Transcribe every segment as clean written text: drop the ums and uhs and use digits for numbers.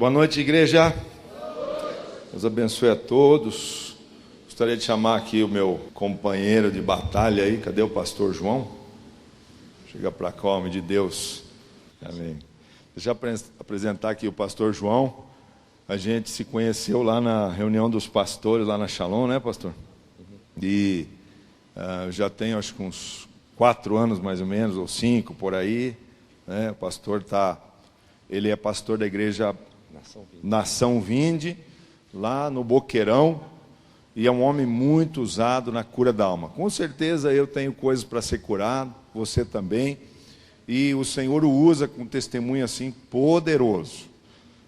Boa noite, igreja. Deus abençoe a todos. Gostaria de chamar aqui o meu companheiro de batalha aí. Cadê o pastor João? Chega para cá, homem de Deus. Amém. Deixa eu apresentar aqui o pastor João. A gente se conheceu lá na reunião dos pastores, lá na Shalom, né, pastor? E já tem, acho que uns 4 anos mais ou menos, ou 5 por aí. Né? O pastor ele é pastor da igreja Nação Vinde, lá no Boqueirão, e é um homem muito usado na cura da alma. Com certeza eu tenho coisas para ser curado, você também, e o Senhor o usa com um testemunho assim poderoso.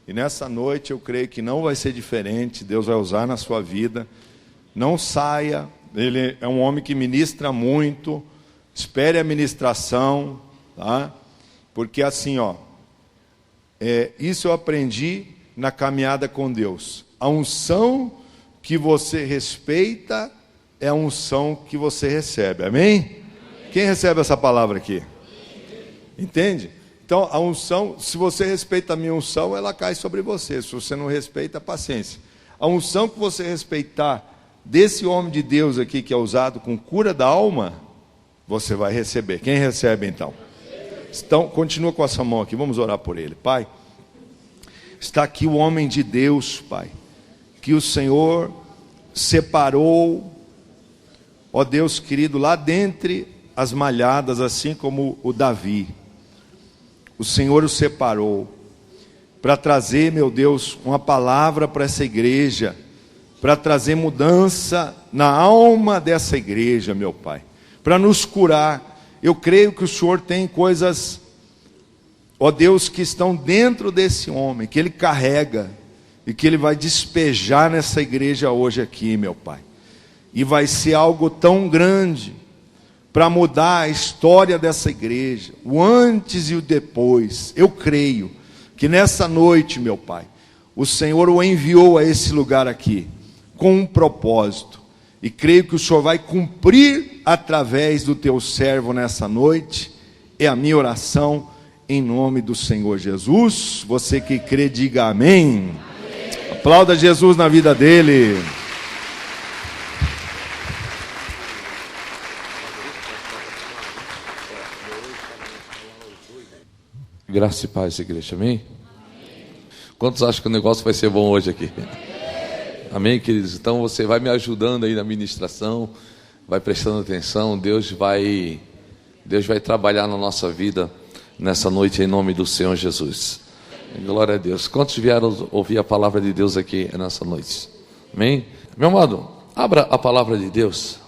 E nessa noite eu creio que não vai ser diferente, Deus vai usar na sua vida. Não saia, ele é um homem que ministra muito, espere a ministração, tá? Porque assim, isso eu aprendi na caminhada com Deus. A unção que você respeita é a unção que você recebe. Amém? Quem recebe essa palavra aqui? Entende? Então, a unção, se você respeita a minha unção, ela cai sobre você. Se você não respeita, paciência. A unção que você respeitar desse homem de Deus aqui, que é usado com cura da alma, você vai receber. Quem recebe então? Então, continua com a sua mão aqui, vamos orar por ele. Pai, está aqui o homem de Deus, Pai, que o Senhor separou, ó Deus querido, lá dentre as malhadas, assim como o Davi. O Senhor o separou para trazer, meu Deus, uma palavra para essa igreja, para trazer mudança na alma dessa igreja, meu Pai, para nos curar. Eu creio que o Senhor tem coisas, ó Deus, que estão dentro desse homem, que ele carrega, e que ele vai despejar nessa igreja hoje aqui, meu Pai. E vai ser algo tão grande, para mudar a história dessa igreja, o antes e o depois. Eu creio que nessa noite, meu Pai, o Senhor o enviou a esse lugar aqui, com um propósito. E creio que o Senhor vai cumprir através do teu servo nessa noite. É a minha oração em nome do Senhor Jesus. Você que crê, diga amém. Amém. Aplauda Jesus na vida dele. Graça e paz, igreja, amém? Quantos acham que o negócio vai ser bom hoje aqui? Amém, queridos? Então você vai me ajudando aí na ministração, vai prestando atenção, Deus vai trabalhar na nossa vida nessa noite em nome do Senhor Jesus. Glória a Deus. Quantos vieram ouvir a palavra de Deus aqui nessa noite? Amém? Meu amado, abra a palavra de Deus.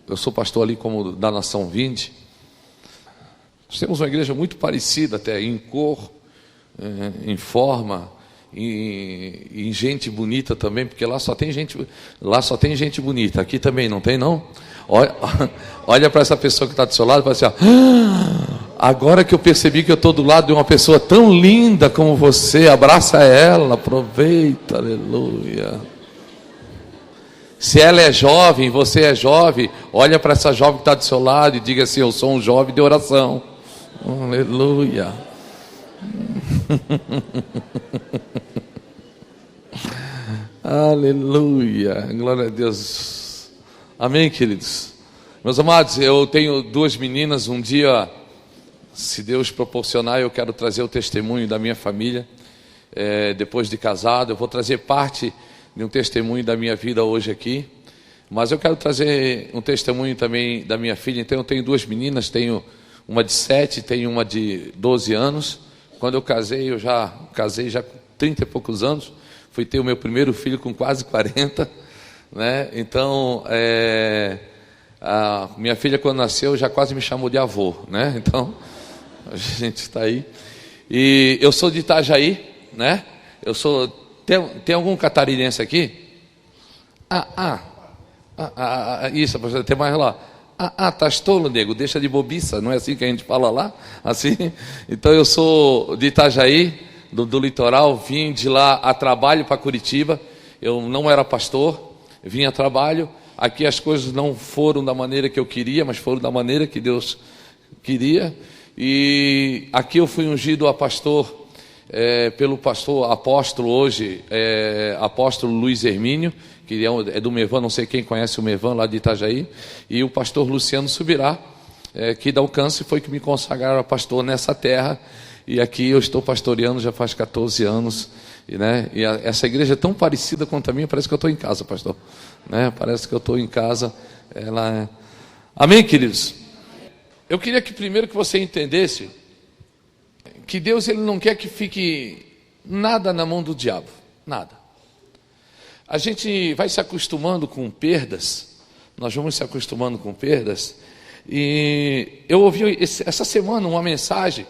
Eu sou pastor ali como da Nação Vinde. Nós temos uma igreja muito parecida até em cor, em forma, em gente bonita também, porque lá só tem gente bonita. Aqui também não tem, não? Olha para essa pessoa que está do seu lado e fala assim, agora que eu percebi que eu estou do lado de uma pessoa tão linda como você, abraça ela, aproveita, aleluia. Se ela é jovem, você é jovem, olha para essa jovem que está do seu lado e diga assim, eu sou um jovem de oração. Aleluia. Aleluia. Glória a Deus. Amém, queridos. Meus amados, eu tenho 2 meninas. Um dia, se Deus proporcionar, eu quero trazer o testemunho da minha família. Depois de casado, eu vou trazer parte de um testemunho da minha vida hoje aqui. Mas eu quero trazer um testemunho também da minha filha. Então eu tenho 2 meninas, tenho uma de 7, tenho uma de 12 anos. Quando eu casei, já com 30 e poucos anos. Fui ter o meu primeiro filho com quase 40. Né? Então, a minha filha quando nasceu já quase me chamou de avô. Né? Então, a gente está aí. E eu sou de Itajaí. Né? Tem algum catarinense aqui? Isso, tem mais lá. Estás tolo, nego, deixa de bobiça, não é assim que a gente fala lá? Assim? Então eu sou de Itajaí, do litoral, vim de lá a trabalho para Curitiba. Eu não era pastor, vim a trabalho. Aqui as coisas não foram da maneira que eu queria, mas foram da maneira que Deus queria. E aqui eu fui ungido a pastor pelo pastor apóstolo hoje, apóstolo Luiz Hermínio, que é do Mevan, não sei quem conhece o Mevan lá de Itajaí, e o pastor Luciano Subirá, que da Alcance foi que me consagraram a pastor nessa terra, e aqui eu estou pastoreando já faz 14 anos, e essa igreja é tão parecida quanto a minha, parece que eu estou em casa, pastor, parece que eu estou em casa, Amém, queridos? Eu queria que primeiro que você entendesse que Deus ele não quer que fique nada na mão do diabo, nada. A gente vai se acostumando com perdas, nós vamos se acostumando com perdas, e eu ouvi essa semana uma mensagem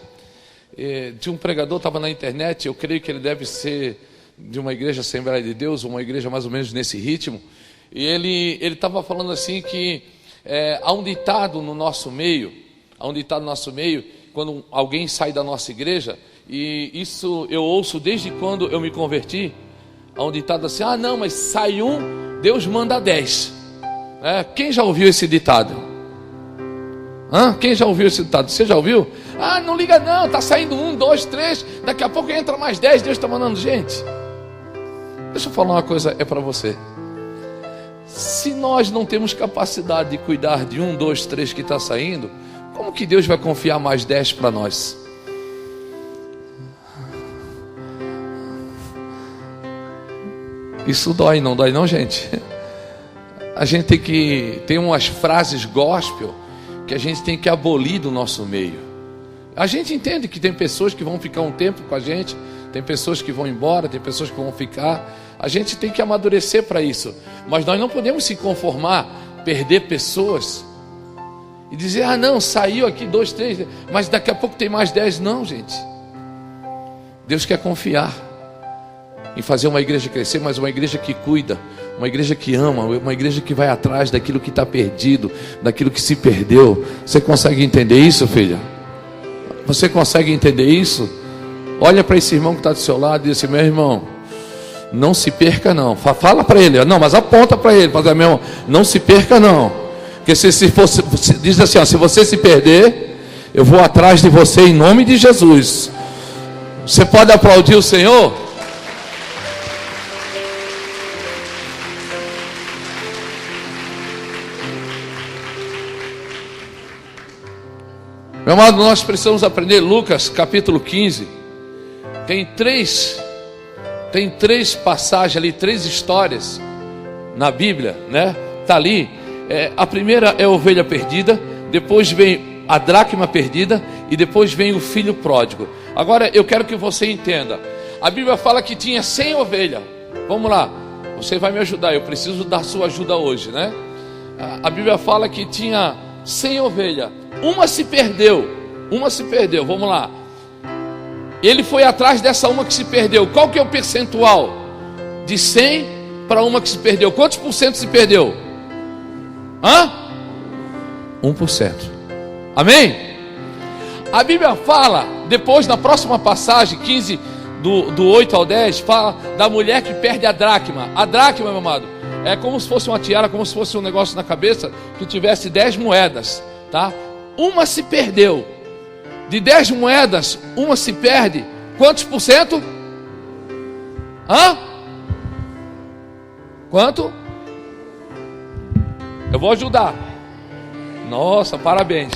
de um pregador, estava na internet, eu creio que ele deve ser de uma igreja Assembleia de Deus, uma igreja mais ou menos nesse ritmo, e ele estava falando assim que há um ditado no nosso meio, quando alguém sai da nossa igreja, e isso eu ouço desde quando eu me converti, há um ditado assim, não, mas sai um, Deus manda 10. Quem já ouviu esse ditado? Quem já ouviu esse ditado? Você já ouviu? Não liga não, está saindo 1, 2, 3, daqui a pouco entra mais 10, Deus está mandando gente. Deixa eu falar uma coisa, é para você. Se nós não temos capacidade de cuidar de 1, 2, 3 que está saindo, como que Deus vai confiar mais 10 para nós? Isso dói, não dói não, gente? A gente tem umas frases gospel que a gente tem que abolir do nosso meio. A gente entende que tem pessoas que vão ficar um tempo com a gente, tem pessoas que vão embora, tem pessoas que vão ficar. A gente tem que amadurecer para isso. Mas nós não podemos se conformar, perder pessoas e dizer, não, saiu aqui 2, 3, mas daqui a pouco tem mais 10. Não, gente. Deus quer confiar em fazer uma igreja crescer, mas uma igreja que cuida, uma igreja que ama, uma igreja que vai atrás daquilo que está perdido, daquilo que se perdeu. Você consegue entender isso, filha? Você consegue entender isso? Olha para esse irmão que está do seu lado e diz assim, meu irmão, não se perca não. Fala para ele, não, mas aponta para ele, meu irmão, não se perca não. Porque se diz assim, se você se perder, eu vou atrás de você em nome de Jesus. Você pode aplaudir o Senhor? Meu amado, nós precisamos aprender Lucas capítulo 15. Tem três passagens ali, 3 histórias na Bíblia, Está ali. A primeira é a ovelha perdida, depois vem a dracma perdida e depois vem o filho pródigo. Agora eu quero que você entenda. A Bíblia fala que tinha 100 ovelhas. Vamos lá, você vai me ajudar, eu preciso da sua ajuda hoje, A Bíblia fala que tinha 100 ovelhas. Uma se perdeu, vamos lá. Ele foi atrás dessa uma que se perdeu. Qual que é o percentual? De 100 para uma que se perdeu. Quantos por cento se perdeu? 1%. Amém? A Bíblia fala, depois na próxima passagem, 15, do 8 ao 10, fala da mulher que perde a dracma. A dracma, meu amado, é como se fosse uma tiara, como se fosse um negócio na cabeça que tivesse 10 moedas, tá? Uma se perdeu. De 10 moedas, uma se perde. Quantos por cento? Quanto? Eu vou ajudar. Nossa, parabéns.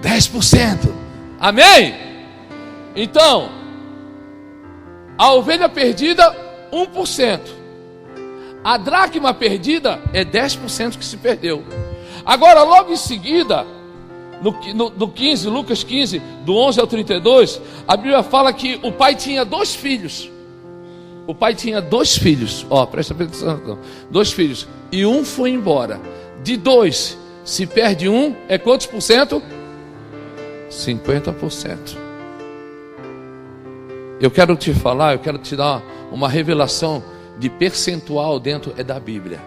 10%. Amém? Então, a ovelha perdida, 1%. A dracma perdida é 10% que se perdeu. Agora, logo em seguida, no 15, Lucas 15, do 11 ao 32, a Bíblia fala que o pai tinha 2 filhos. O pai tinha 2 filhos. Presta atenção. 2 filhos. E um foi embora. De 2, se perde um, é quantos por cento? 50%. Eu quero te falar, eu quero te dar uma revelação de percentual dentro da Bíblia.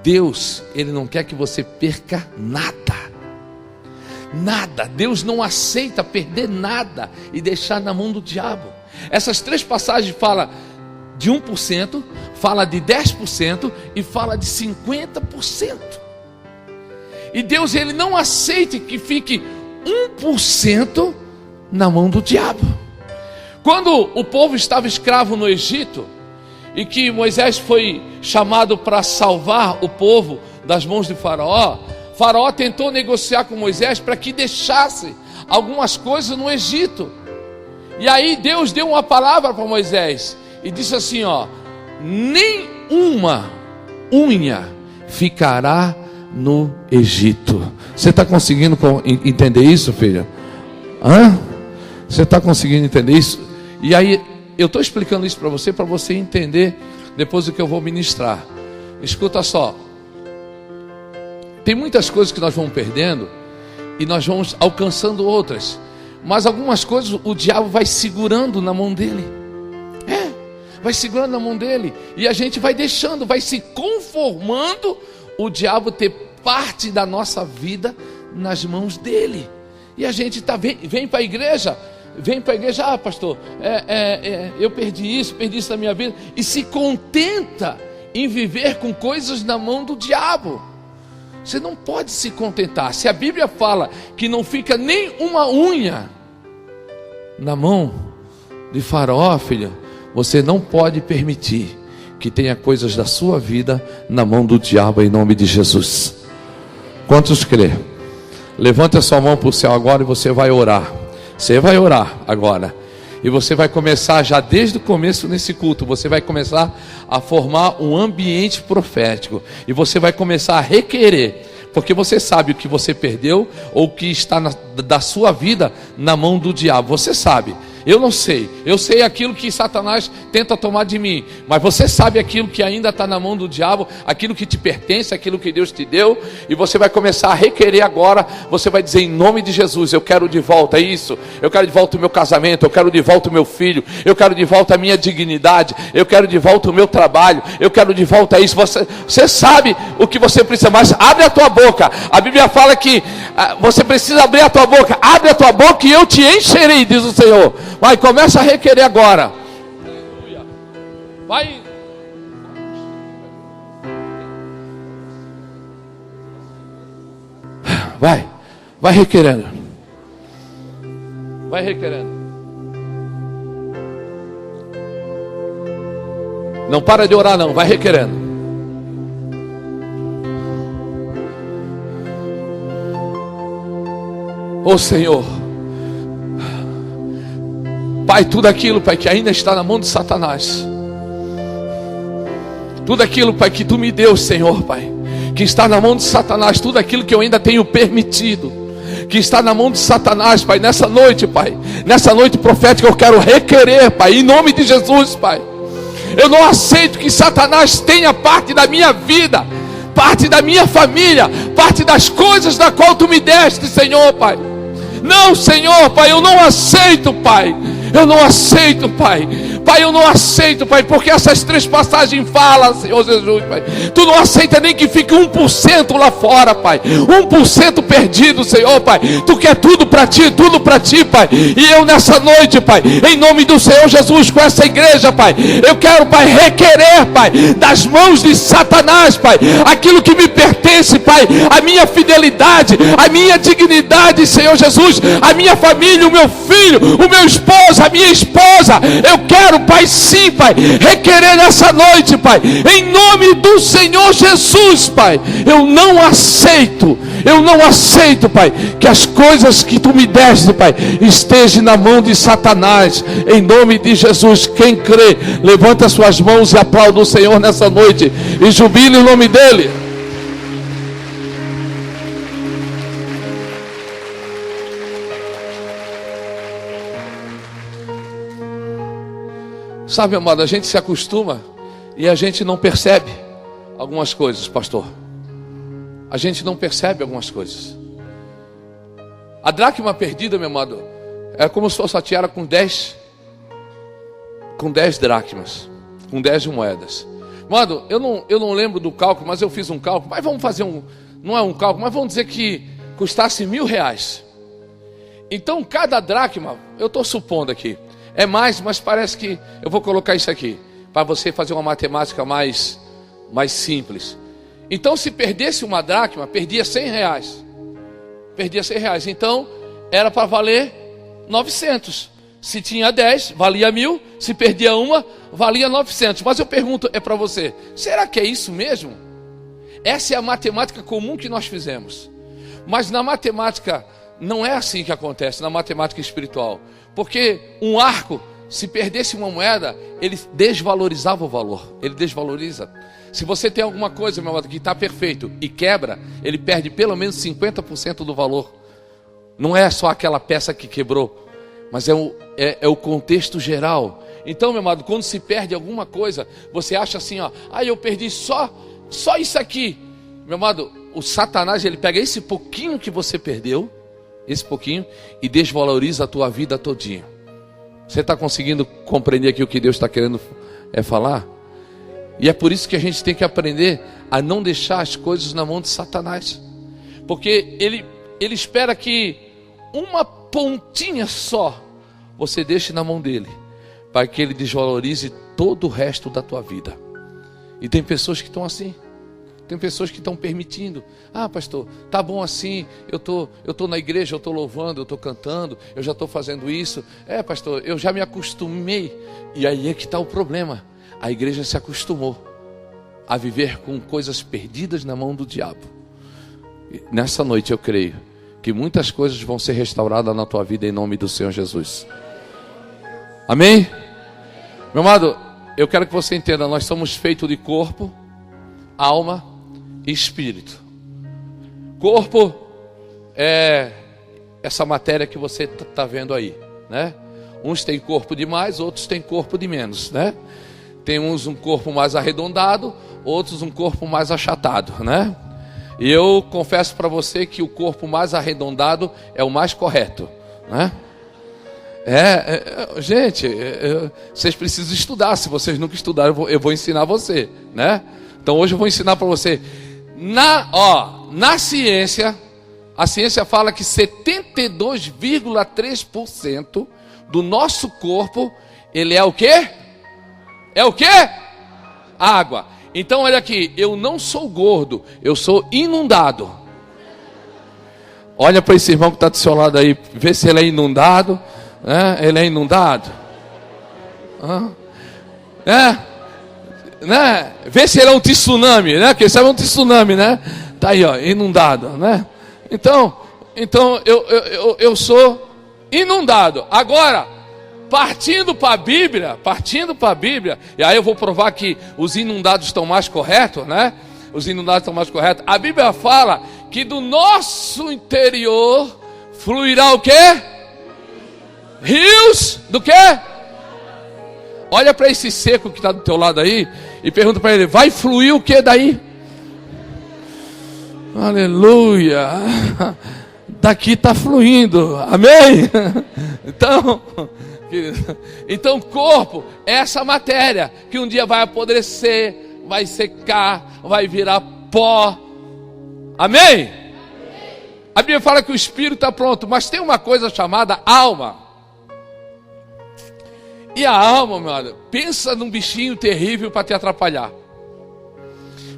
Deus, Ele não quer que você perca nada. Nada. Deus não aceita perder nada e deixar na mão do diabo. Essas 3 passagens falam de 1%, fala de 10% e fala de 50%. E Deus, Ele não aceita que fique 1% na mão do diabo. Quando o povo estava escravo no Egito, e que Moisés foi chamado para salvar o povo das mãos de Faraó, Faraó tentou negociar com Moisés para que deixasse algumas coisas no Egito. E aí Deus deu uma palavra para Moisés e disse assim, ó: nem uma unha ficará no Egito. Você está conseguindo entender isso, filha? Você está conseguindo entender isso? E aí eu estou explicando isso para você entender depois do que eu vou ministrar. Escuta só, tem muitas coisas que nós vamos perdendo e nós vamos alcançando outras, mas algumas coisas o diabo vai segurando na mão dele. Vai segurando na mão dele, e a gente vai deixando, vai se conformando o diabo ter parte da nossa vida nas mãos dele. E a gente vem para a igreja, pastor, eu perdi isso na minha vida, e se contenta em viver com coisas na mão do diabo. Você não pode se contentar. Se a Bíblia fala que não fica nem uma unha na mão de Faraó, filha, você não pode permitir que tenha coisas da sua vida na mão do diabo, em nome de Jesus. Quantos crê? Levante a sua mão para o céu agora e você vai orar. Você vai orar agora. E você vai começar já desde o começo nesse culto. Você vai começar a formar um ambiente profético. E você vai começar a requerer. Porque você sabe o que você perdeu ou o que está da sua vida na mão do diabo. Você sabe. Eu não sei, eu sei aquilo que Satanás tenta tomar de mim, mas você sabe aquilo que ainda está na mão do diabo, aquilo que te pertence, aquilo que Deus te deu, e você vai começar a requerer agora. Você vai dizer, em nome de Jesus, eu quero de volta isso, eu quero de volta o meu casamento, eu quero de volta o meu filho, eu quero de volta a minha dignidade, eu quero de volta o meu trabalho, eu quero de volta isso. Você sabe o que você precisa, mas abre a tua boca. A Bíblia fala que você precisa abrir a tua boca. Abre a tua boca e eu te encherei, diz o Senhor. Vai, começa a requerer agora. Vai. Vai requerendo. Vai requerendo. Não para de orar não, vai requerendo. Ô Senhor, Pai, tudo aquilo, Pai, que ainda está na mão de Satanás, tudo aquilo, Pai, que Tu me deu, Senhor, Pai, que está na mão de Satanás, tudo aquilo que eu ainda tenho permitido, que está na mão de Satanás, Pai, nessa noite, Pai, nessa noite profética, eu quero requerer, Pai, em nome de Jesus, Pai. Eu não aceito que Satanás tenha parte da minha vida, parte da minha família, parte das coisas da qual Tu me deste, Senhor, Pai. Não, Senhor, Pai, eu não aceito, Pai. Eu não aceito, Pai. Pai, eu não aceito, Pai, porque essas três passagens falam, Senhor Jesus, Pai. Tu não aceita nem que fique 1% lá fora, Pai. 1% perdido, Senhor, Pai. Tu quer tudo para Ti, Pai. E eu nessa noite, Pai, em nome do Senhor Jesus, com essa igreja, Pai, eu quero, Pai, requerer, Pai, das mãos de Satanás, Pai, aquilo que me pertence, Pai, a minha fidelidade, a minha dignidade, Senhor Jesus, a minha família, o meu filho, o meu esposo, a minha esposa. Eu quero, Pai, sim, Pai, requerer nessa noite, Pai, em nome do Senhor Jesus, Pai. Eu não aceito, Pai, que as coisas que Tu me deste, Pai, estejam na mão de Satanás, em nome de Jesus. Quem crê, levanta suas mãos e aplauda o Senhor nessa noite, e jubile o nome dEle. Sabe, amado, a gente se acostuma e a gente não percebe algumas coisas, pastor. A gente não percebe algumas coisas. A dracma perdida, meu amado, é como se fosse a tiara com 10 dracmas, com 10 moedas. Amado, eu não lembro do cálculo, mas eu fiz um cálculo. Mas vamos fazer não é um cálculo, mas vamos dizer que custasse R$1.000. Então cada dracma, eu estou supondo aqui, é mais, mas parece que eu vou colocar isso aqui, para você fazer uma matemática mais simples. Então, se perdesse uma dracma, perdia R$100. Perdia R$100. Então, era para valer 900. Se tinha 10, valia 1.000. Se perdia uma, valia 900. Mas eu pergunto, é para você, será que é isso mesmo? Essa é a matemática comum que nós fizemos. Mas na matemática, não é assim que acontece, na matemática espiritual. Porque um arco, se perdesse uma moeda, ele desvalorizava o valor. Ele desvaloriza. Se você tem alguma coisa, meu amado, que está perfeito e quebra, ele perde pelo menos 50% do valor. Não é só aquela peça que quebrou, mas é o contexto geral. Então, meu amado, quando se perde alguma coisa, você acha assim, ó, eu perdi só isso aqui. Meu amado, o Satanás, ele pega esse pouquinho que você perdeu, esse pouquinho, e desvaloriza a tua vida todinha. Você está conseguindo compreender aqui o que Deus está querendo falar? E é por isso que a gente tem que aprender a não deixar as coisas na mão de Satanás. Porque ele espera que uma pontinha só você deixe na mão dele, para que ele desvalorize todo o resto da tua vida. E tem pessoas que estão assim. Tem pessoas que estão permitindo. Pastor, tá bom assim, eu tô na igreja, eu estou louvando, eu estou cantando, eu já estou fazendo isso. Pastor, eu já me acostumei. E aí é que está o problema. A igreja se acostumou a viver com coisas perdidas na mão do diabo. E nessa noite eu creio que muitas coisas vão ser restauradas na tua vida em nome do Senhor Jesus. Amém? Meu amado, eu quero que você entenda, nós somos feitos de corpo, alma e espírito. Corpo é essa matéria que você está vendo aí, né? Uns têm corpo de mais, outros têm corpo de menos, né? Tem uns um corpo mais arredondado, outros um corpo mais achatado, né? E eu confesso para você que o corpo mais arredondado é o mais correto, né? Gente, vocês precisam estudar. Se vocês nunca estudaram, eu vou ensinar você, né? Então hoje eu vou ensinar para você. Na ciência, a ciência fala que 72,3% do nosso corpo, ele é o quê? É o quê? Água. Então olha aqui, eu não sou gordo, eu sou inundado. Olha para esse irmão que está do seu lado aí, vê se ele é inundado, né? Ele é inundado. Né? Vê se ele é um tsunami, né? Quem sabe é um tsunami, né? Tá aí, ó, inundado, né? Então eu sou inundado. Agora, partindo para a Bíblia, e aí eu vou provar que os inundados estão mais corretos, né? Os inundados estão mais corretos. A Bíblia fala que do nosso interior fluirá o quê? Rios do quê? Olha para esse seco que está do teu lado aí e pergunta para ele, vai fluir o que daí? Aleluia! Daqui está fluindo, amém? Então corpo é essa matéria que um dia vai apodrecer, vai secar, vai virar pó, amém? A Bíblia fala que o espírito está pronto, mas tem uma coisa chamada alma. E a alma, meu amado, pensa num bichinho terrível para te atrapalhar.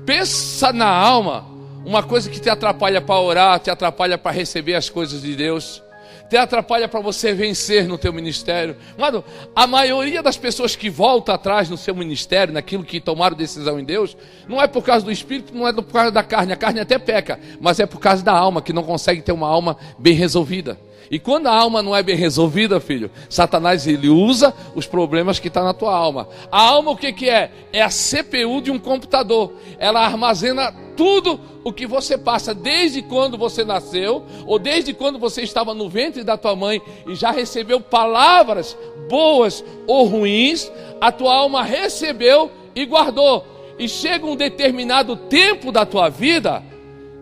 Pensa na alma, uma coisa que te atrapalha para orar, te atrapalha para receber as coisas de Deus, te atrapalha para você vencer no teu ministério. Mano, a maioria das pessoas que volta atrás no seu ministério, naquilo que tomaram decisão em Deus, não é por causa do espírito, não é por causa da carne. A carne até peca, mas é por causa da alma, que não consegue ter uma alma bem resolvida. E quando a alma não é bem resolvida, filho, Satanás ele usa os problemas que estão na tua alma. A alma o que é? É a CPU de um computador. Ela armazena tudo o que você passa desde quando você nasceu, ou desde quando você estava no ventre da tua mãe e já recebeu palavras boas ou ruins, a tua alma recebeu e guardou. E chega um determinado tempo da tua vida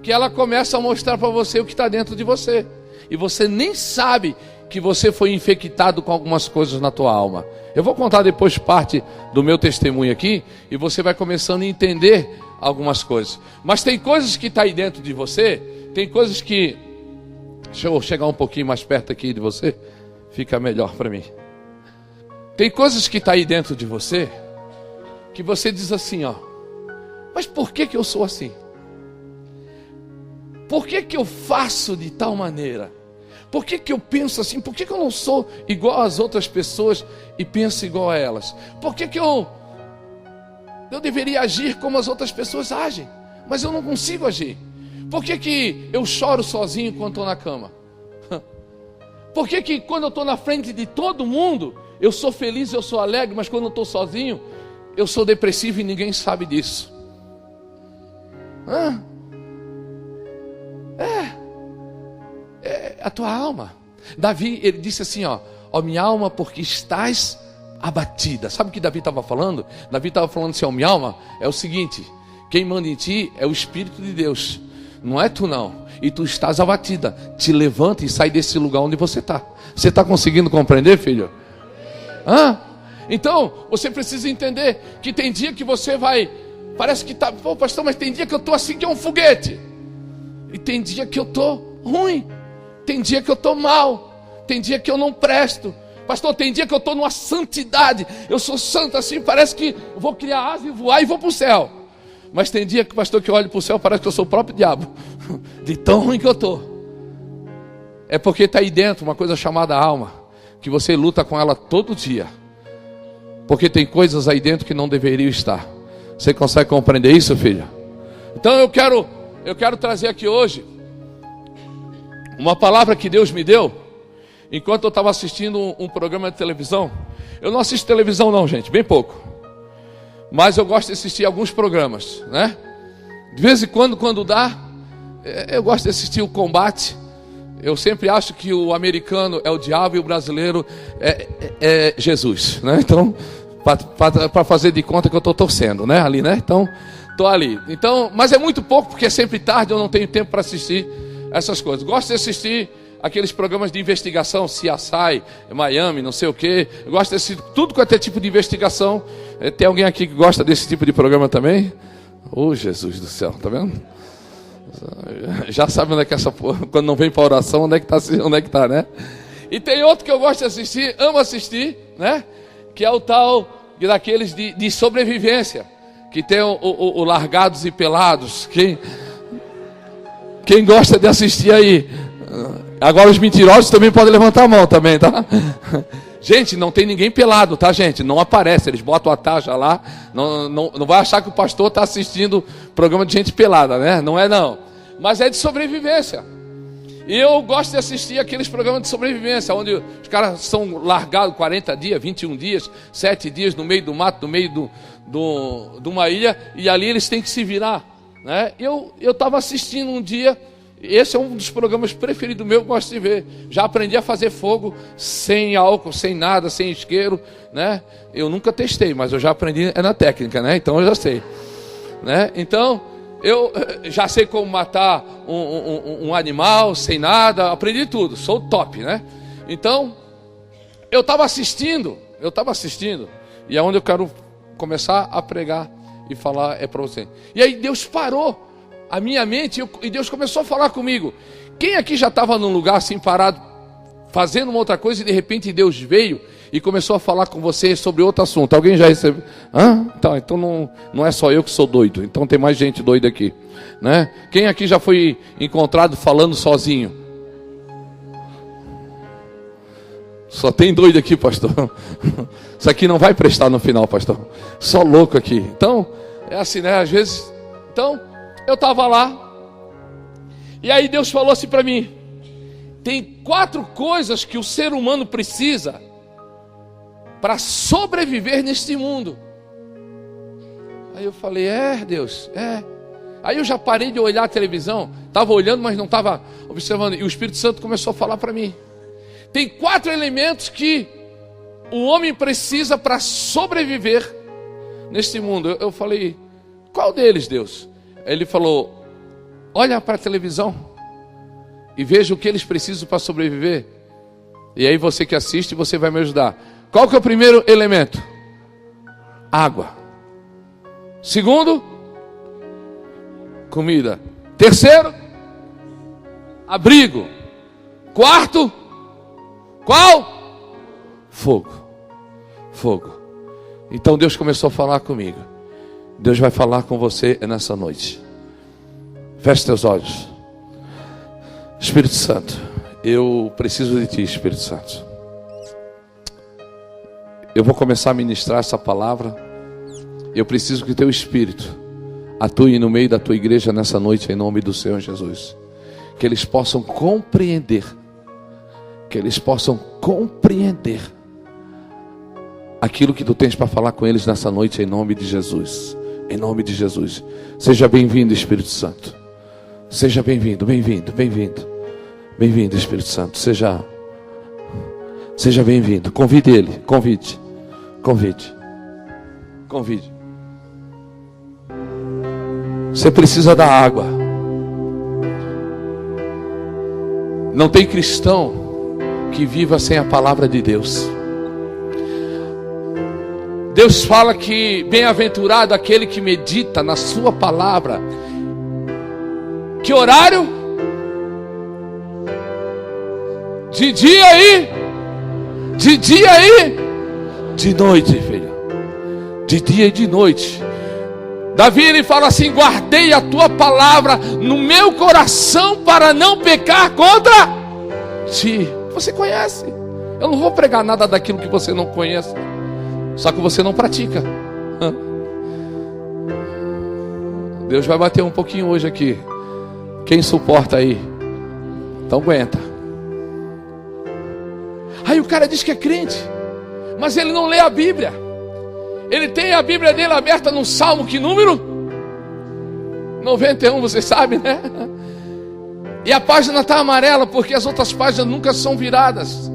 que ela começa a mostrar para você o que está dentro de você. E você nem sabe que você foi infectado com algumas coisas na tua alma. Eu vou contar depois parte do meu testemunho aqui, e você vai começando a entender algumas coisas. Mas tem coisas que estão aí dentro de você, tem coisas que... Deixa eu chegar um pouquinho mais perto aqui de você, fica melhor para mim. Tem coisas que estão aí dentro de você, que você diz assim, ó, mas por que eu sou assim? Por que eu faço de tal maneira? Por que eu penso assim? Por que eu não sou igual às outras pessoas e penso igual a elas? Por que eu deveria agir como as outras pessoas agem, mas eu não consigo agir? Por que eu choro sozinho quando estou na cama? Por que quando eu estou na frente de todo mundo, eu sou feliz, eu sou alegre, mas quando eu estou sozinho, eu sou depressivo e ninguém sabe disso? É a tua alma. Davi, ele disse assim, ó, minha alma, porque estás abatida. Sabe o que Davi estava falando? Davi estava falando assim, minha alma, é o seguinte, quem manda em ti é o Espírito de Deus, não é tu não, e tu estás abatida, te levanta e sai desse lugar onde você está. Você está conseguindo compreender, filho? Então, você precisa entender que tem dia que você vai, parece que está, pô pastor, mas tem dia que eu estou assim que é um foguete, e tem dia que eu estou ruim, tem dia que eu estou mal, tem dia que eu não presto. Pastor, tem dia que eu estou numa santidade, eu sou santo assim, parece que eu vou criar asa e voar e vou para o céu. Mas tem dia que, pastor, que eu olho para o céu, parece que eu sou o próprio diabo, de tão ruim que eu estou. É porque está aí dentro uma coisa chamada alma, que você luta com ela todo dia, porque tem coisas aí dentro que não deveriam estar. Você consegue compreender isso, filha? Então eu quero trazer aqui hoje uma palavra que Deus me deu enquanto eu estava assistindo um programa de televisão. Eu não assisto televisão não, gente, bem pouco, mas eu gosto de assistir alguns programas, né? De vez em quando dá, eu gosto de assistir o combate. Eu sempre acho que o americano é o diabo e o brasileiro é Jesus, né? Então, para fazer de conta que eu estou torcendo, né? Ali, né? Então, estou ali. Então, mas é muito pouco, porque é sempre tarde, eu não tenho tempo para assistir essas coisas. Gosto de assistir aqueles programas de investigação, CSI, Miami, não sei o que. Eu gosto de assistir tudo quanto é tipo de investigação. Tem alguém aqui que gosta desse tipo de programa também? Oh, Jesus do céu, tá vendo? Já sabe onde é que essa porra, quando não vem para oração, onde é que tá, né? E tem outro que eu gosto de assistir, amo assistir, né? Que é o tal daqueles de sobrevivência, que tem o Largados e Pelados. Quem gosta de assistir aí? Agora os mentirosos também podem levantar a mão também, tá? Gente, não tem ninguém pelado, tá, gente? Não aparece, eles botam a taxa lá. Não vai achar que o pastor está assistindo programa de gente pelada, né? Não é não. Mas é de sobrevivência. E eu gosto de assistir aqueles programas de sobrevivência, onde os caras são largados 40 dias, 21 dias, 7 dias no meio do mato, no meio de uma ilha, e ali eles têm que se virar, né? Eu estava assistindo um dia. Esse é um dos programas preferidos meu, que eu gosto de ver. Já aprendi a fazer fogo sem álcool, sem nada, sem isqueiro, né? Eu nunca testei, mas eu já aprendi, na técnica, né? Então eu já sei, né? Então eu já sei como matar um animal sem nada, aprendi tudo, sou top, né? Então eu estava assistindo, e é onde eu quero começar a pregar e falar para você. E aí Deus parou a minha mente, e Deus começou a falar comigo. Quem aqui já estava num lugar assim parado, fazendo uma outra coisa, e de repente Deus veio e começou a falar com você sobre outro assunto? Alguém já recebeu? Então não é só eu que sou doido, então tem mais gente doida aqui, né? Quem aqui já foi encontrado falando sozinho? Só tem doido aqui, pastor. Isso aqui não vai prestar no final, pastor. Só louco aqui. Então, é assim, né? Às vezes, então eu estava lá, e aí Deus falou assim para mim: tem 4 coisas que o ser humano precisa para sobreviver neste mundo. Aí eu falei, Deus, Aí eu já parei de olhar a televisão, estava olhando, mas não estava observando, e o Espírito Santo começou a falar para mim. Tem 4 elementos que o homem precisa para sobreviver neste mundo. Eu falei, qual deles, Deus? Ele falou, olha para a televisão e veja o que eles precisam para sobreviver. E aí você que assiste, você vai me ajudar. Qual que é o primeiro elemento? Água. Segundo, comida. Terceiro, abrigo. Quarto, qual? Fogo. Então Deus começou a falar comigo. Deus vai falar com você nessa noite. Feche teus olhos. Espírito Santo, Eu preciso de Ti, Espírito Santo. Eu vou começar a ministrar essa palavra. Eu preciso que Teu Espírito atue no meio da Tua igreja nessa noite, em nome do Senhor Jesus. Que eles possam compreender. Que eles possam compreender aquilo que Tu tens para falar com eles nessa noite, em nome de Jesus. Em nome de Jesus. Seja bem-vindo, Espírito Santo. Seja bem-vindo, bem-vindo, bem-vindo. Bem-vindo, Espírito Santo. Seja bem-vindo. Convide Ele, convide. Você precisa da água. Não tem cristão que viva sem a palavra de Deus. Deus fala que bem-aventurado aquele que medita na sua palavra. Que horário? De dia aí? De dia aí? De noite, filho. De dia e de noite. Davi, ele fala assim: guardei a tua palavra no meu coração para não pecar contra ti. Você conhece. Eu não vou pregar nada daquilo que você não conhece. Só que você não pratica. Deus vai bater um pouquinho hoje aqui. Quem suporta aí? Então aguenta. Aí o cara diz que é crente, mas ele não lê a Bíblia. Ele tem a Bíblia dele aberta no Salmo, que número? 91, você sabe, né? E a página está amarela, porque as outras páginas nunca são viradas.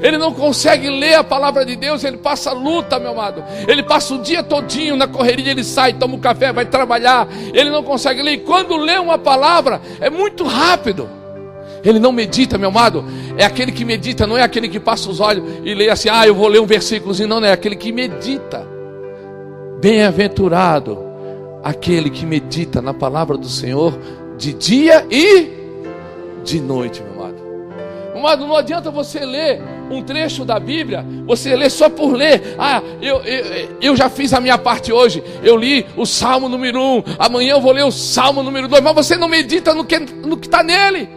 Ele não consegue ler a palavra de Deus. Ele passa luta, meu amado. Ele passa o dia todinho na correria. Ele sai, toma um café, vai trabalhar. Ele não consegue ler. E quando lê uma palavra, é muito rápido. Ele não medita, meu amado. É aquele que medita, não é aquele que passa os olhos e lê assim: eu vou ler um versículozinho. Não, é aquele que medita. Bem-aventurado aquele que medita na palavra do Senhor de dia e de noite, meu amado. Meu amado, não adianta você ler um trecho da Bíblia, você lê só por ler. Eu já fiz a minha parte hoje. Eu li o Salmo número 1. Amanhã eu vou ler o Salmo número 2. Mas você não medita no que está nele.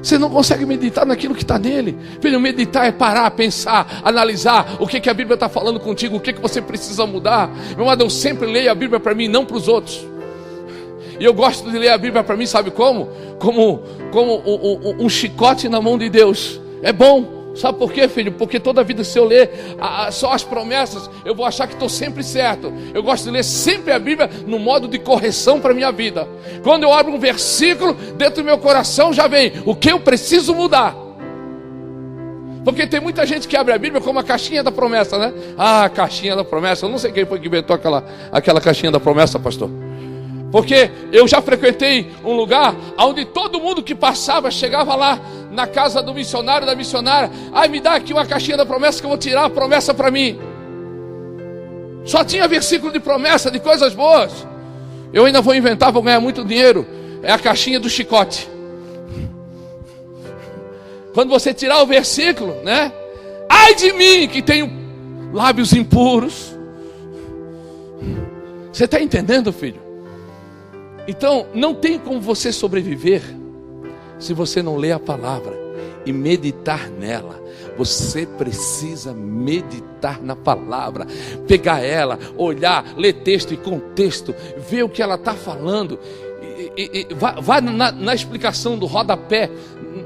Você não consegue meditar naquilo que está nele. Filho, meditar é parar, pensar, analisar o que a Bíblia está falando contigo, o que você precisa mudar. Meu amado, eu sempre leio a Bíblia para mim, não para os outros. E eu gosto de ler a Bíblia para mim, sabe como? Como um chicote na mão de Deus. É bom. Sabe por quê, filho? Porque toda vida, se eu ler só as promessas, eu vou achar que estou sempre certo. Eu gosto de ler sempre a Bíblia no modo de correção para a minha vida. Quando eu abro um versículo, dentro do meu coração já vem o que eu preciso mudar. Porque tem muita gente que abre a Bíblia como a caixinha da promessa, né? A caixinha da promessa. Eu não sei quem foi que inventou aquela caixinha da promessa, pastor. Porque eu já frequentei um lugar onde todo mundo que passava chegava lá na casa do missionário, da missionária: me dá aqui uma caixinha da promessa que eu vou tirar a promessa para mim. Só tinha versículo de promessa, de coisas boas. Eu ainda vou inventar, vou ganhar muito dinheiro. É a caixinha do chicote. Quando você tirar o versículo, né? Ai de mim que tenho lábios impuros. Você está entendendo, filho? Então, não tem como você sobreviver se você não ler a palavra e meditar nela. Você precisa meditar na palavra, pegar ela, olhar, ler texto e contexto, ver o que ela está falando. Vai na explicação do rodapé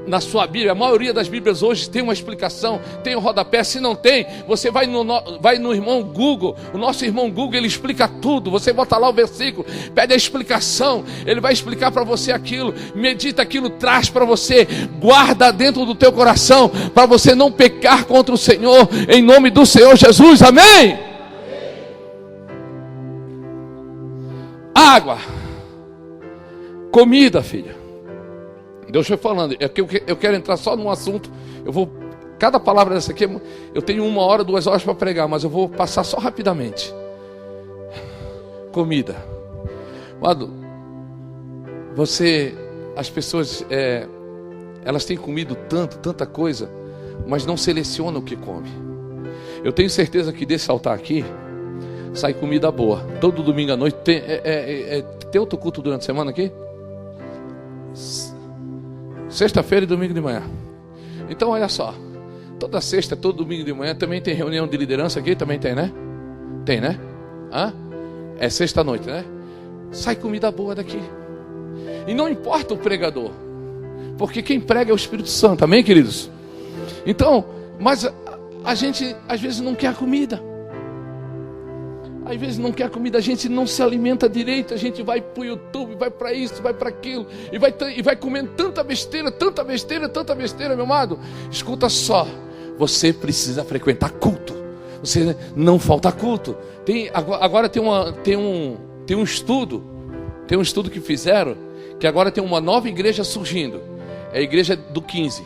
na sua Bíblia. A maioria das Bíblias hoje tem uma explicação, tem o rodapé. Se não tem, você vai no irmão Google. O nosso irmão Google, ele explica tudo. Você bota lá o versículo, pede a explicação, ele vai explicar para você aquilo, medita aquilo, traz para você, guarda dentro do teu coração, para você não pecar contra o Senhor, em nome do Senhor Jesus, amém? Água, comida, filha. Deus foi falando, é que eu quero entrar só num assunto. Cada palavra dessa aqui, eu tenho 1 hora, 2 horas para pregar, mas eu vou passar só rapidamente. Comida. As pessoas, elas têm comido tanta coisa, mas não selecionam o que come. Eu tenho certeza que desse altar aqui sai comida boa. Todo domingo à noite ter outro culto durante a semana aqui? Sexta-feira e domingo de manhã. Então olha só, toda sexta, todo domingo de manhã também tem reunião de liderança aqui, também tem, né? Tem, né? É sexta-noite, né? Sai comida boa daqui. E não importa o pregador, porque quem prega é o Espírito Santo, amém, queridos? Então, mas a gente às vezes não quer a comida. Às vezes não quer comida, a gente não se alimenta direito, a gente vai para o YouTube, vai para isso, vai para aquilo, e vai comendo tanta besteira, meu amado. Escuta só, você precisa frequentar culto, você não falta culto. Agora tem um estudo que fizeram, que agora tem uma nova igreja surgindo, é a igreja do 15,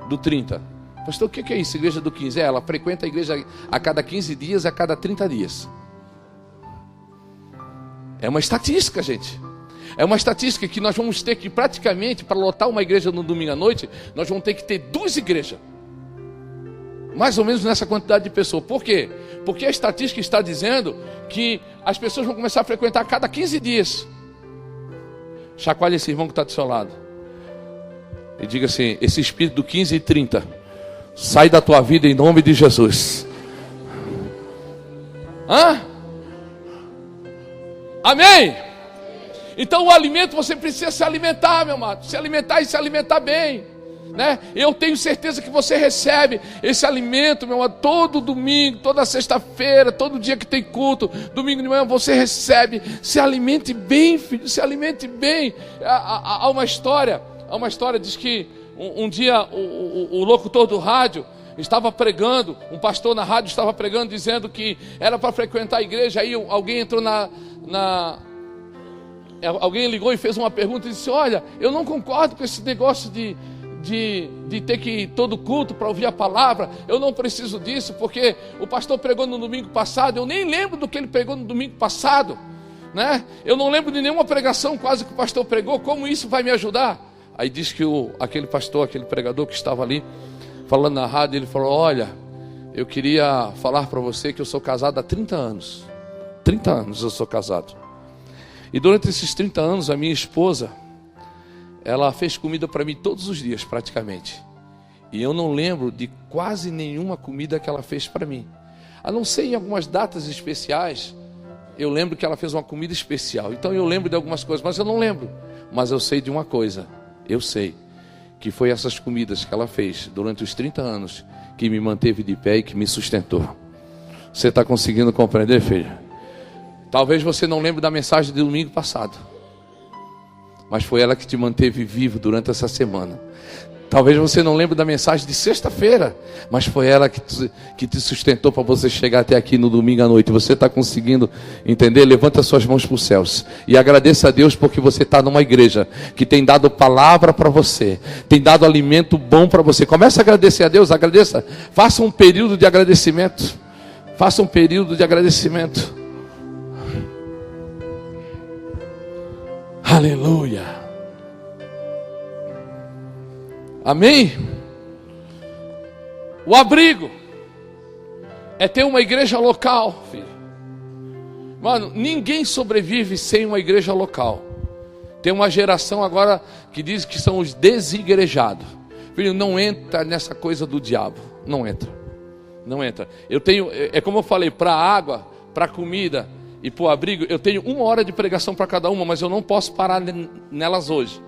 do 30. Pastor, o que é isso, igreja do 15? Ela frequenta a igreja a cada 15 dias, a cada 30 dias. É uma estatística, gente. É uma estatística que nós vamos ter que praticamente, para lotar uma igreja no domingo à noite, nós vamos ter que ter 2 igrejas. Mais ou menos nessa quantidade de pessoas. Por quê? Porque a estatística está dizendo que as pessoas vão começar a frequentar a cada 15 dias. Chacoalhe esse irmão que está do seu lado. E diga assim: esse espírito do 15 e 30 sai da tua vida em nome de Jesus. Amém? Então o alimento, você precisa se alimentar, meu amado. Se alimentar e se alimentar bem, né? Eu tenho certeza que você recebe esse alimento, meu amado, todo domingo, toda sexta-feira, todo dia que tem culto, domingo de manhã você recebe. Se alimente bem, filho, se alimente bem. Há uma história, diz que um dia o locutor do rádio estava pregando, um pastor na rádio estava pregando, dizendo que era para frequentar a igreja. Aí alguém entrou alguém ligou e fez uma pergunta e disse: olha, eu não concordo com esse negócio de ter que ir todo culto para ouvir a palavra. Eu não preciso disso, porque o pastor pregou no domingo passado, eu nem lembro do que ele pregou no domingo passado, né? Eu não lembro de nenhuma pregação quase que o pastor pregou. Como isso vai me ajudar? Aí diz que aquele pastor, aquele pregador que estava ali falando na rádio, ele falou: olha, eu queria falar para você que eu sou casado há 30 anos. 30 anos eu sou casado. E durante esses 30 anos, a minha esposa, ela fez comida para mim todos os dias, praticamente. E eu não lembro de quase nenhuma comida que ela fez para mim. A não ser em algumas datas especiais, eu lembro que ela fez uma comida especial. Então eu lembro de algumas coisas, mas eu não lembro. Mas eu sei de uma coisa, eu sei que foi essas comidas que ela fez durante os 30 anos que me manteve de pé e que me sustentou. Você está conseguindo compreender, filho? Talvez você não lembre da mensagem do domingo passado, mas foi ela que te manteve vivo durante essa semana. Talvez você não lembre da mensagem de sexta-feira, mas foi ela que te sustentou para você chegar até aqui no domingo à noite. Você está conseguindo entender? Levanta suas mãos para os céus e agradeça a Deus, porque você está numa igreja que tem dado palavra para você, tem dado alimento bom para você. Comece a agradecer a Deus, agradeça. Faça um período de agradecimento. Faça um período de agradecimento. Aleluia. Amém? O abrigo é ter uma igreja local, filho. Mano, ninguém sobrevive sem uma igreja local. Tem uma geração agora que diz que são os desigrejados. Filho, não entra nessa coisa do diabo. Não entra. Não entra. Eu tenho, como eu falei, para água, para comida e para o abrigo, eu tenho 1 hora de pregação para cada uma, mas eu não posso parar nelas hoje.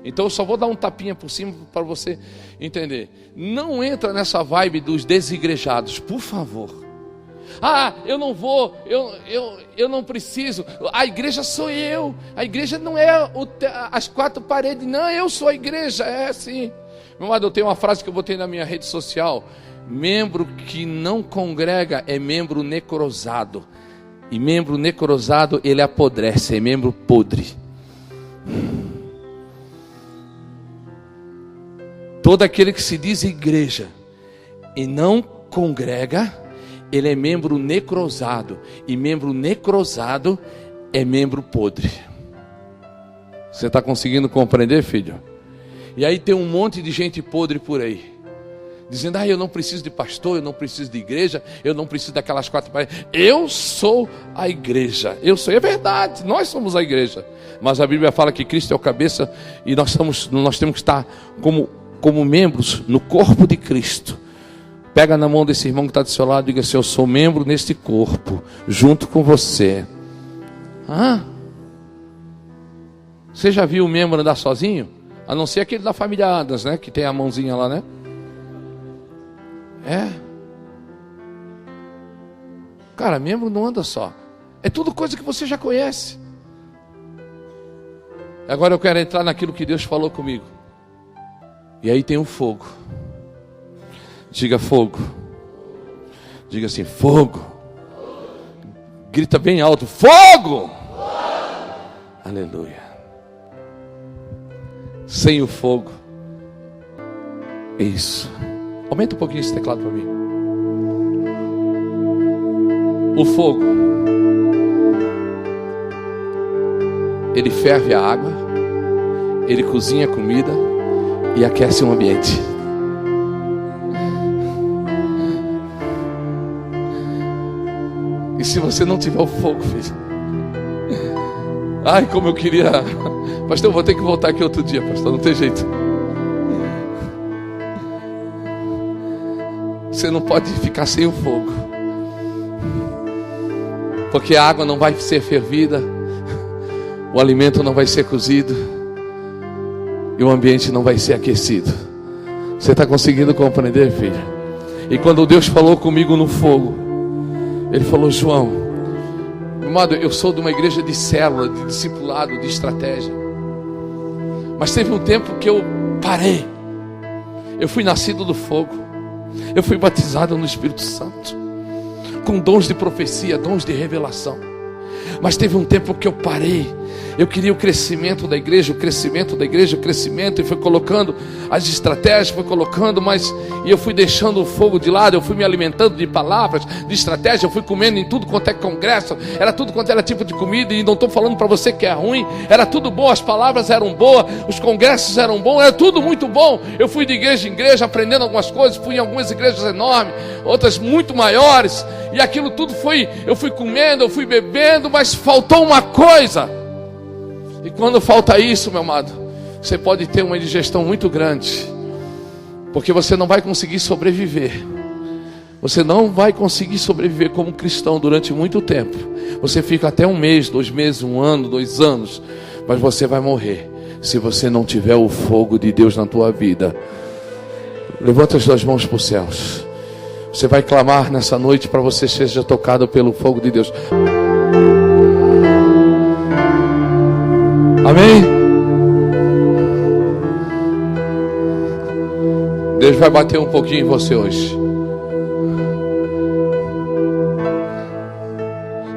Então eu só vou dar um tapinha por cima para você entender. Não entra nessa vibe dos desigrejados, por favor. Eu não vou, eu não preciso. A igreja sou eu. A igreja não é as 4 paredes. Não, eu sou a igreja, é assim. Meu amado, eu tenho uma frase que eu botei na minha rede social: membro que não congrega é membro necrosado. E membro necrosado, ele apodrece, é membro podre. Todo aquele que se diz igreja e não congrega, ele é membro necrosado. E membro necrosado é membro podre. Você está conseguindo compreender, filho? E aí tem um monte de gente podre por aí. dizendo, eu não preciso de pastor, eu não preciso de igreja, eu não preciso daquelas 4 paredes. Eu sou a igreja, é verdade, nós somos a igreja. Mas a Bíblia fala que Cristo é o cabeça e nós temos que estar como membros no corpo de Cristo. Pega na mão desse irmão que está do seu lado e diga assim, eu sou membro neste corpo, junto com você. Você já viu o membro andar sozinho? A não ser aquele da família Adams, né? Que tem a mãozinha lá, né? Cara, membro não anda só. É tudo coisa que você já conhece. Agora eu quero entrar naquilo que Deus falou comigo. E aí tem um fogo. Diga fogo. Diga assim, fogo. Grita bem alto, fogo! Aleluia. Sem o fogo. Isso. Aumenta um pouquinho esse teclado para mim. O fogo, ele ferve a água, ele cozinha a comida e aquece o ambiente. E se você não tiver o fogo, filho, como eu queria, pastor, eu vou ter que voltar aqui outro dia, pastor, não tem jeito. Você não pode ficar sem o fogo, porque a água não vai ser fervida, o alimento não vai ser cozido e o ambiente não vai ser aquecido. Você está conseguindo compreender, filho? E quando Deus falou comigo no fogo, Ele falou, João, meu amado, eu sou de uma igreja de célula, de discipulado, de estratégia. Mas teve um tempo que eu parei. Eu fui nascido do fogo. Eu fui batizado no Espírito Santo, com dons de profecia, dons de revelação. Mas teve um tempo que eu parei. Eu queria o crescimento da igreja, e fui colocando as estratégias, e eu fui deixando o fogo de lado. Eu fui me alimentando de palavras, de estratégia, eu fui comendo em tudo quanto é congresso, era tudo quanto era tipo de comida, e não estou falando para você que é ruim, era tudo bom, as palavras eram boas, os congressos eram bons, era tudo muito bom. Eu fui de igreja em igreja, aprendendo algumas coisas, fui em algumas igrejas enormes, outras muito maiores, e aquilo tudo eu fui comendo, eu fui bebendo, mas faltou uma coisa. E quando falta isso, meu amado, você pode ter uma indigestão muito grande, porque você não vai conseguir sobreviver. Você não vai conseguir sobreviver como cristão durante muito tempo. Você fica até 1 mês, 2 meses, 1 ano, 2 anos, mas você vai morrer se você não tiver o fogo de Deus na tua vida. Levanta as 2 mãos para os céus. Você vai clamar nessa noite para você seja tocado pelo fogo de Deus. Amém? Deus vai bater um pouquinho em você hoje.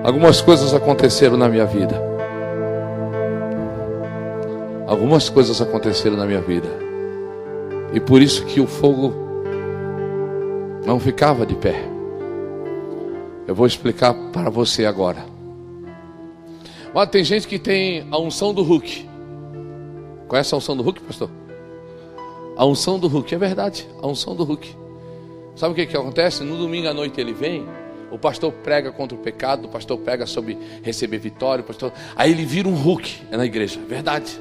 Algumas coisas aconteceram na minha vida. E por isso que o fogo não ficava de pé. Eu vou explicar para você agora. Mas tem gente que tem a unção do Hulk. Conhece a unção do Hulk, pastor? A unção do Hulk, é verdade, a unção do Hulk. Sabe o que acontece? No domingo à noite ele vem, o pastor prega contra o pecado, o pastor prega sobre receber vitória, aí ele vira um Hulk na igreja, verdade.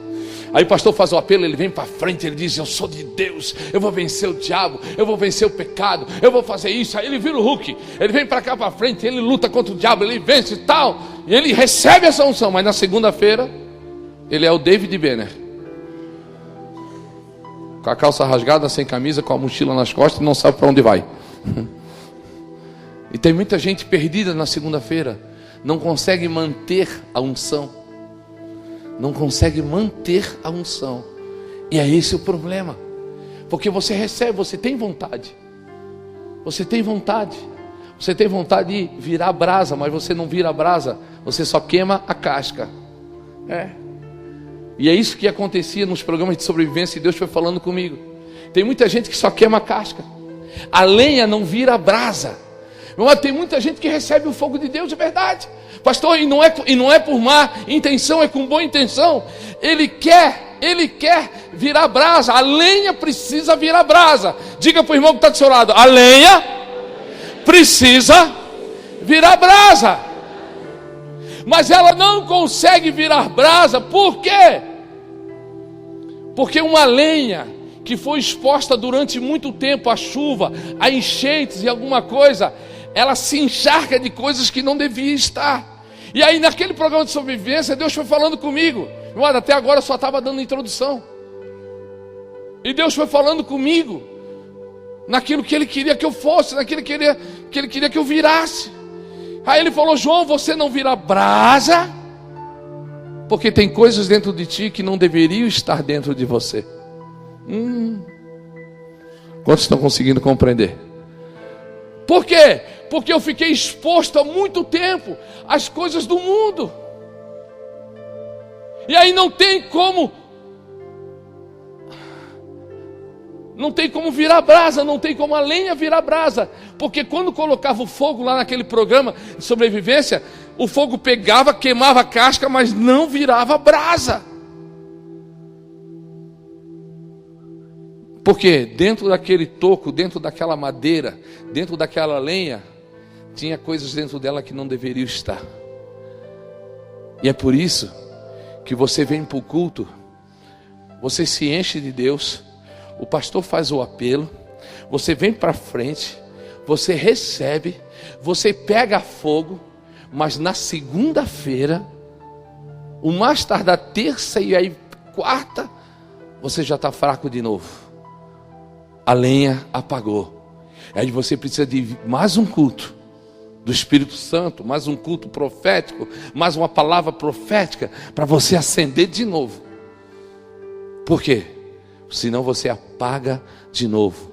Aí o pastor faz o apelo, ele vem para frente, ele diz, eu sou de Deus, eu vou vencer o diabo, eu vou vencer o pecado, eu vou fazer isso. Aí ele vira o Hulk, ele vem para cá para frente, ele luta contra o diabo, ele vence e tal, e ele recebe essa unção. Mas na segunda-feira ele é o David Banner, com a calça rasgada, sem camisa, com a mochila nas costas, e não sabe para onde vai. E tem muita gente perdida na segunda-feira, não consegue manter a unção. E é esse o problema. Porque você recebe, você tem vontade. Você tem vontade de virar brasa, mas você não vira brasa, você só queima a casca. E é isso que acontecia nos programas de sobrevivência, e Deus foi falando comigo. Tem muita gente que só queima a casca. A lenha não vira brasa. Mas tem muita gente que recebe o fogo de Deus de verdade. Pastor, e não é por má intenção, é com boa intenção. Ele quer Ele quer virar brasa. A lenha precisa virar brasa. Diga para o irmão que está do seu lado: a lenha precisa virar brasa. Mas ela não consegue virar brasa. Por quê? Porque uma lenha que foi exposta durante muito tempo à chuva, a enchentes e alguma coisa, ela se encharca de coisas que não devia estar. E aí naquele programa de sobrevivência, Deus foi falando comigo. Olha, até agora eu só estava dando introdução. E Deus foi falando comigo naquilo que Ele queria que eu fosse, naquilo que Ele queria que eu virasse. Aí Ele falou: João, você não vira brasa, porque tem coisas dentro de ti que não deveriam estar dentro de você. Quantos estão conseguindo compreender? Por quê? Porque eu fiquei exposto há muito tempo às coisas do mundo. E aí não tem como virar brasa, não tem como a lenha virar brasa. Porque quando colocava o fogo lá naquele programa de sobrevivência, o fogo pegava, queimava a casca, mas não virava brasa. Porque dentro daquele toco, dentro daquela madeira, dentro daquela lenha, tinha coisas dentro dela que não deveriam estar. E é por isso que você vem para o culto, você se enche de Deus, o pastor faz o apelo, você vem para frente, você recebe, você pega fogo, mas na segunda-feira, o mais tardar terça e aí quarta, você já está fraco de novo. A lenha apagou. Aí você precisa de mais um culto do Espírito Santo, mais um culto profético, mais uma palavra profética para você acender de novo. Por quê? Senão você apaga de novo.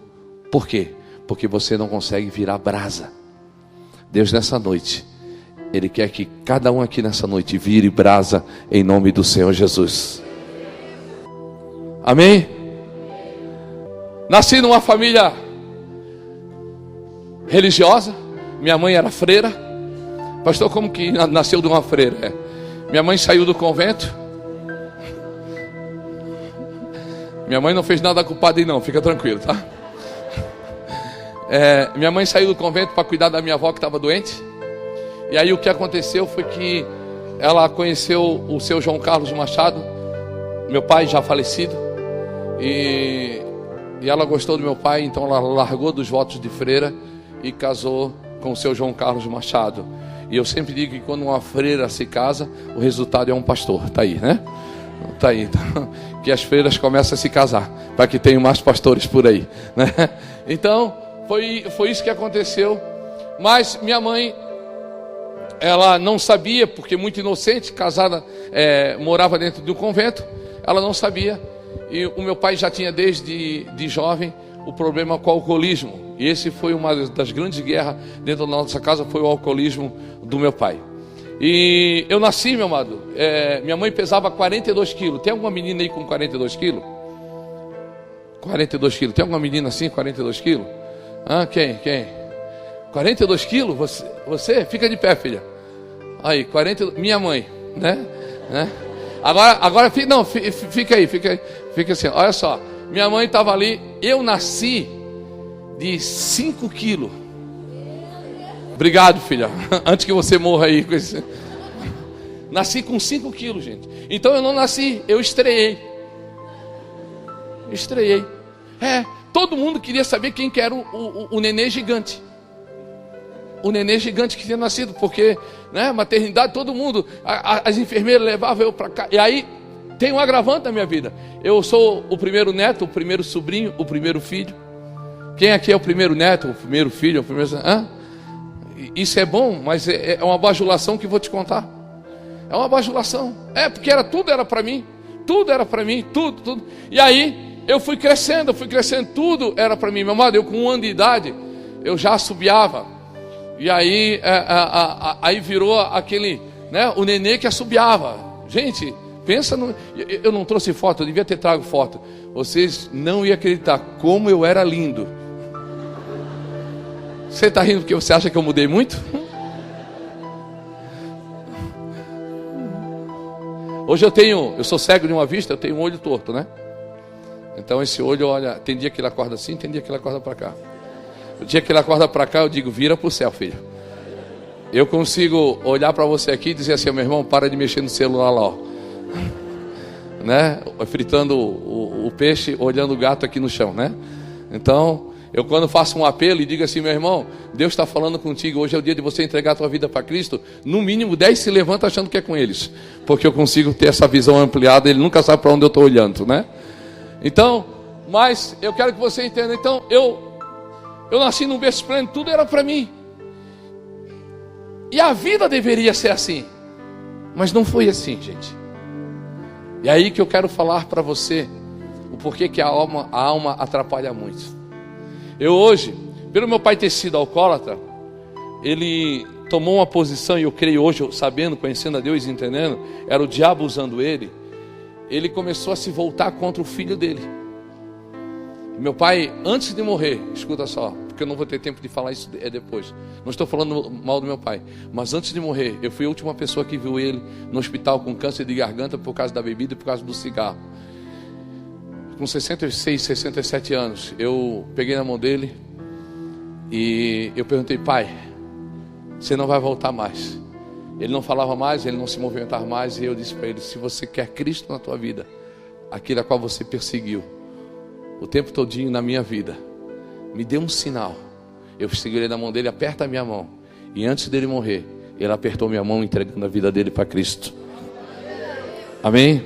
Por quê? Porque você não consegue virar brasa. Deus, nessa noite, Ele quer que cada um aqui nessa noite vire brasa em nome do Senhor Jesus. Amém? Nasci numa família religiosa. Minha mãe era freira. Pastor, como que nasceu de uma freira? Minha mãe saiu do convento. Minha mãe não fez nada com o padre não, fica tranquilo, tá? Minha mãe saiu do convento para cuidar da minha avó que estava doente. E aí o que aconteceu foi que ela conheceu o seu João Carlos Machado, meu pai já falecido. E ela gostou do meu pai, então ela largou dos votos de freira e casou com o seu João Carlos Machado. E eu sempre digo que quando uma freira se casa, o resultado é um pastor. Tá aí, né? Tá aí, então, que as freiras começam a se casar, para que tenham mais pastores por aí, né? Então foi isso que aconteceu. Mas minha mãe, ela não sabia, porque muito inocente, casada, morava dentro de um convento, ela não sabia. E o meu pai já tinha desde de jovem o problema com o alcoolismo. E esse foi uma das grandes guerras dentro da nossa casa, foi o alcoolismo do meu pai. E eu nasci, meu amado, minha mãe pesava 42 quilos. Tem alguma menina aí com 42 quilos? 42 quilos. Tem alguma menina assim, 42 quilos? Quem? 42 quilos? Você? Fica de pé, filha. Aí, 42. Minha mãe, né? Agora não, fica aí. Fica assim, olha só. Minha mãe estava ali, eu nasci de 5 quilos. Obrigado, filha. Antes que você morra aí com esse... Nasci com 5 quilos, gente. Então eu não nasci, eu estreiei. Todo mundo queria saber quem que era o nenê gigante. O nenê gigante que tinha nascido, porque, né, maternidade, todo mundo, as enfermeiras levavam eu para cá. E aí tem um agravante na minha vida. Eu sou o primeiro neto, o primeiro sobrinho, o primeiro filho. Quem aqui é o primeiro neto, o primeiro filho, o primeiro... Isso é bom, mas é uma bajulação que vou te contar. É uma bajulação. Porque tudo era para mim. Tudo era para mim, tudo. E aí eu fui crescendo, tudo era para mim. Meu amado, eu com 1 ano de idade, eu já assobiava. E aí, aí virou aquele, né, o nenê que assobiava. Gente, pensa no... Eu não trouxe foto, eu devia ter trago foto. Vocês não iam acreditar como eu era lindo. Você está rindo porque você acha que eu mudei muito? Hoje eu sou cego de uma vista, eu tenho um olho torto, né? Então esse olho, olha, tem dia que ele acorda assim, tem dia que ele acorda para cá. O dia que ele acorda para cá, eu digo, vira pro céu, filho. Eu consigo olhar para você aqui e dizer assim, meu irmão, para de mexer no celular lá, ó. Né? Fritando o peixe, olhando o gato aqui no chão, né? Então, eu quando faço um apelo e digo assim, meu irmão, Deus está falando contigo, hoje é o dia de você entregar a tua vida para Cristo, no mínimo 10 se levanta achando que é com eles, porque eu consigo ter essa visão ampliada, ele nunca sabe para onde eu estou olhando, né? Então, mas eu quero que você entenda, então, eu nasci num berço esplêndido, tudo era para mim, e a vida deveria ser assim, mas não foi assim, gente. E aí que eu quero falar para você o porquê que a alma atrapalha muito. Eu hoje, pelo meu pai ter sido alcoólatra, ele tomou uma posição, e eu creio hoje, sabendo, conhecendo a Deus e entendendo, era o diabo usando ele. Ele começou a se voltar contra o filho dele. Meu pai, antes de morrer, escuta só, porque eu não vou ter tempo de falar isso depois. Não estou falando mal do meu pai, mas antes de morrer, eu fui a última pessoa que viu ele no hospital com câncer de garganta por causa da bebida e por causa do cigarro. Com 66, 67 anos, eu peguei na mão dele e eu perguntei, pai, você não vai voltar mais. Ele não falava mais, ele não se movimentava mais, e eu disse para ele, se você quer Cristo na tua vida, aquilo a qual você perseguiu o tempo todinho na minha vida, me dê um sinal. Eu segurei na mão dele, aperta a minha mão, e antes dele morrer, ele apertou minha mão, entregando a vida dele para Cristo. Amém?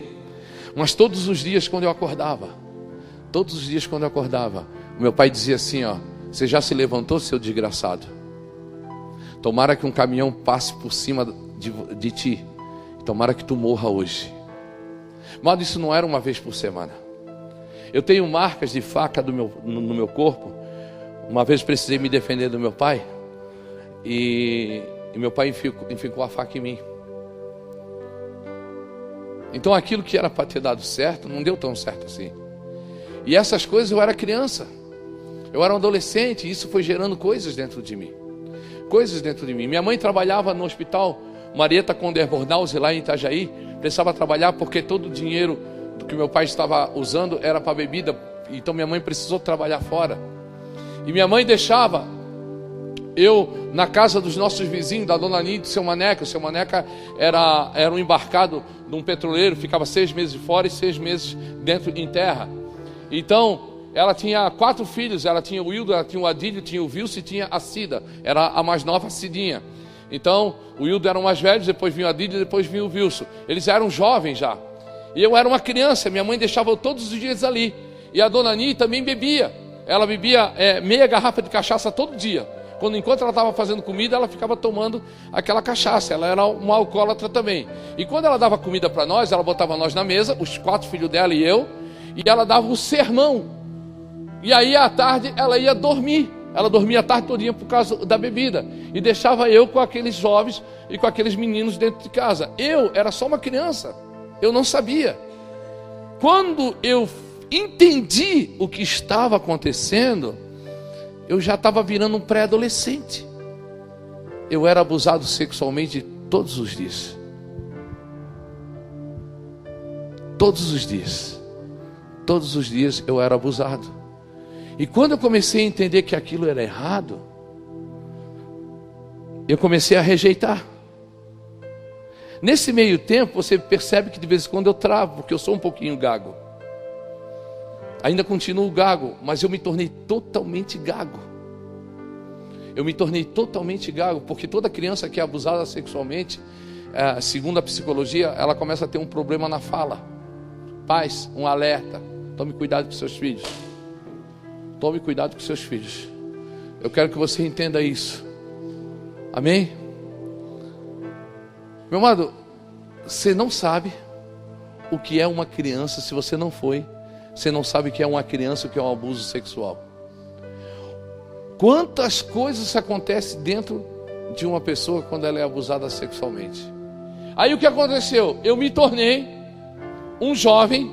Mas todos os dias quando eu acordava, o meu pai dizia assim, ó, você já se levantou, seu desgraçado? Tomara que um caminhão passe por cima de ti, tomara que tu morra hoje. Mas isso não era uma vez por semana. Eu tenho marcas de faca no meu corpo. Uma vez precisei me defender do meu pai, e meu pai enficou a faca em mim. Então aquilo que era para ter dado certo, não deu tão certo assim. E essas coisas, eu era criança, eu era um adolescente, e isso foi gerando coisas dentro de mim. Minha mãe trabalhava no hospital Marieta Conde-Bornhausen, lá em Itajaí. Precisava trabalhar porque todo o dinheiro que meu pai estava usando era para bebida, então minha mãe precisou trabalhar fora. E minha mãe deixava eu na casa dos nossos vizinhos, da dona Nini, do seu Maneca. O seu Maneca era um embarcado de um petroleiro, ficava 6 meses fora e 6 meses dentro em terra. Então ela tinha 4 filhos, ela tinha o Wildo, ela tinha o Adílio, tinha o Vilso e tinha a Cida, era a mais nova, a Cidinha. Então o Wildo era o mais velho, depois vinha o Adílio, depois vinha o Vilso. Eles eram jovens já. E eu era uma criança, minha mãe deixava eu todos os dias ali. E a dona Nini também bebia. Ela bebia meia garrafa de cachaça todo dia. Enquanto ela estava fazendo comida, ela ficava tomando aquela cachaça. Ela era uma alcoólatra também. E quando ela dava comida para nós, ela botava nós na mesa, os 4 filhos dela e eu, e ela dava o sermão. E aí à tarde ela ia dormir. Ela dormia a tarde todinha por causa da bebida. E deixava eu com aqueles jovens e com aqueles meninos dentro de casa. Eu era só uma criança. Eu não sabia. Quando eu entendi o que estava acontecendo, eu já estava virando um pré-adolescente. Eu era abusado sexualmente todos os dias. Todos os dias. Todos os dias eu era abusado. E quando eu comecei a entender que aquilo era errado, eu comecei a rejeitar. Nesse meio tempo, você percebe que de vez em quando eu travo, porque eu sou um pouquinho gago. Ainda continuo gago, mas eu me tornei totalmente gago. Porque toda criança que é abusada sexualmente, segundo a psicologia, ela começa a ter um problema na fala. Pais, um alerta: tome cuidado com seus filhos. Tome cuidado com seus filhos. Eu quero que você entenda isso. Amém? Meu amado, você não sabe o que é uma criança se você não foi. Você não sabe o que é uma criança, o que é um abuso sexual. Quantas coisas acontecem dentro de uma pessoa quando ela é abusada sexualmente. Aí o que aconteceu? Eu me tornei um jovem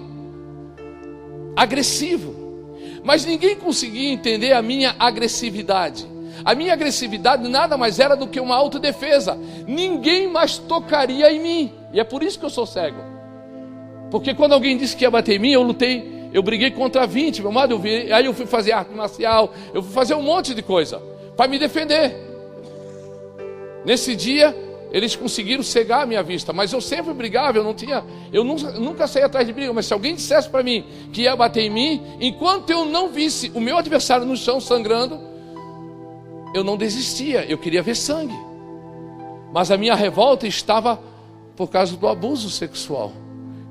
agressivo. Mas ninguém conseguia entender a minha agressividade. A minha agressividade nada mais era do que uma autodefesa. Ninguém mais tocaria em mim. E é por isso que eu sou cego. Porque quando alguém disse que ia bater em mim, eu lutei, eu briguei contra 20, meu amado, aí eu fui fazer arte marcial, eu fui fazer um monte de coisa para me defender. Nesse dia, eles conseguiram cegar a minha vista, mas eu sempre brigava, eu nunca saía atrás de briga, mas se alguém dissesse para mim que ia bater em mim, enquanto eu não visse o meu adversário no chão sangrando, eu não desistia, eu queria ver sangue. Mas a minha revolta estava por causa do abuso sexual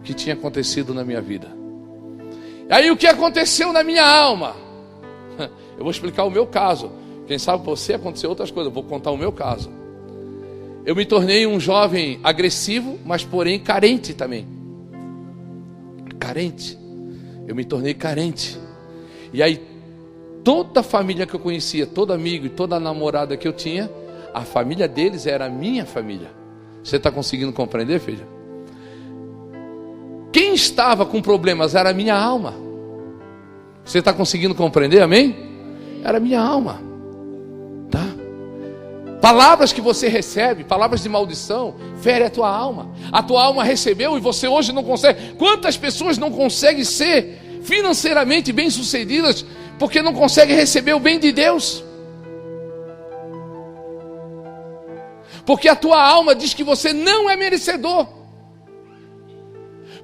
que tinha acontecido na minha vida. Aí o que aconteceu na minha alma? Eu vou explicar o meu caso. Quem sabe você aconteceu outras coisas, eu vou contar o meu caso. Eu me tornei um jovem agressivo, mas porém carente também. Carente. Eu me tornei carente. E aí toda a família que eu conhecia, todo amigo e toda namorada que eu tinha, a família deles era a minha família. Você está conseguindo compreender, filho? Quem estava com problemas era a minha alma. Você está conseguindo compreender, amém? Era a minha alma. Tá? Palavras que você recebe, palavras de maldição, fere a tua alma. A tua alma recebeu e você hoje não consegue. Quantas pessoas não conseguem ser financeiramente bem-sucedidas porque não conseguem receber o bem de Deus? Porque a tua alma diz que você não é merecedor.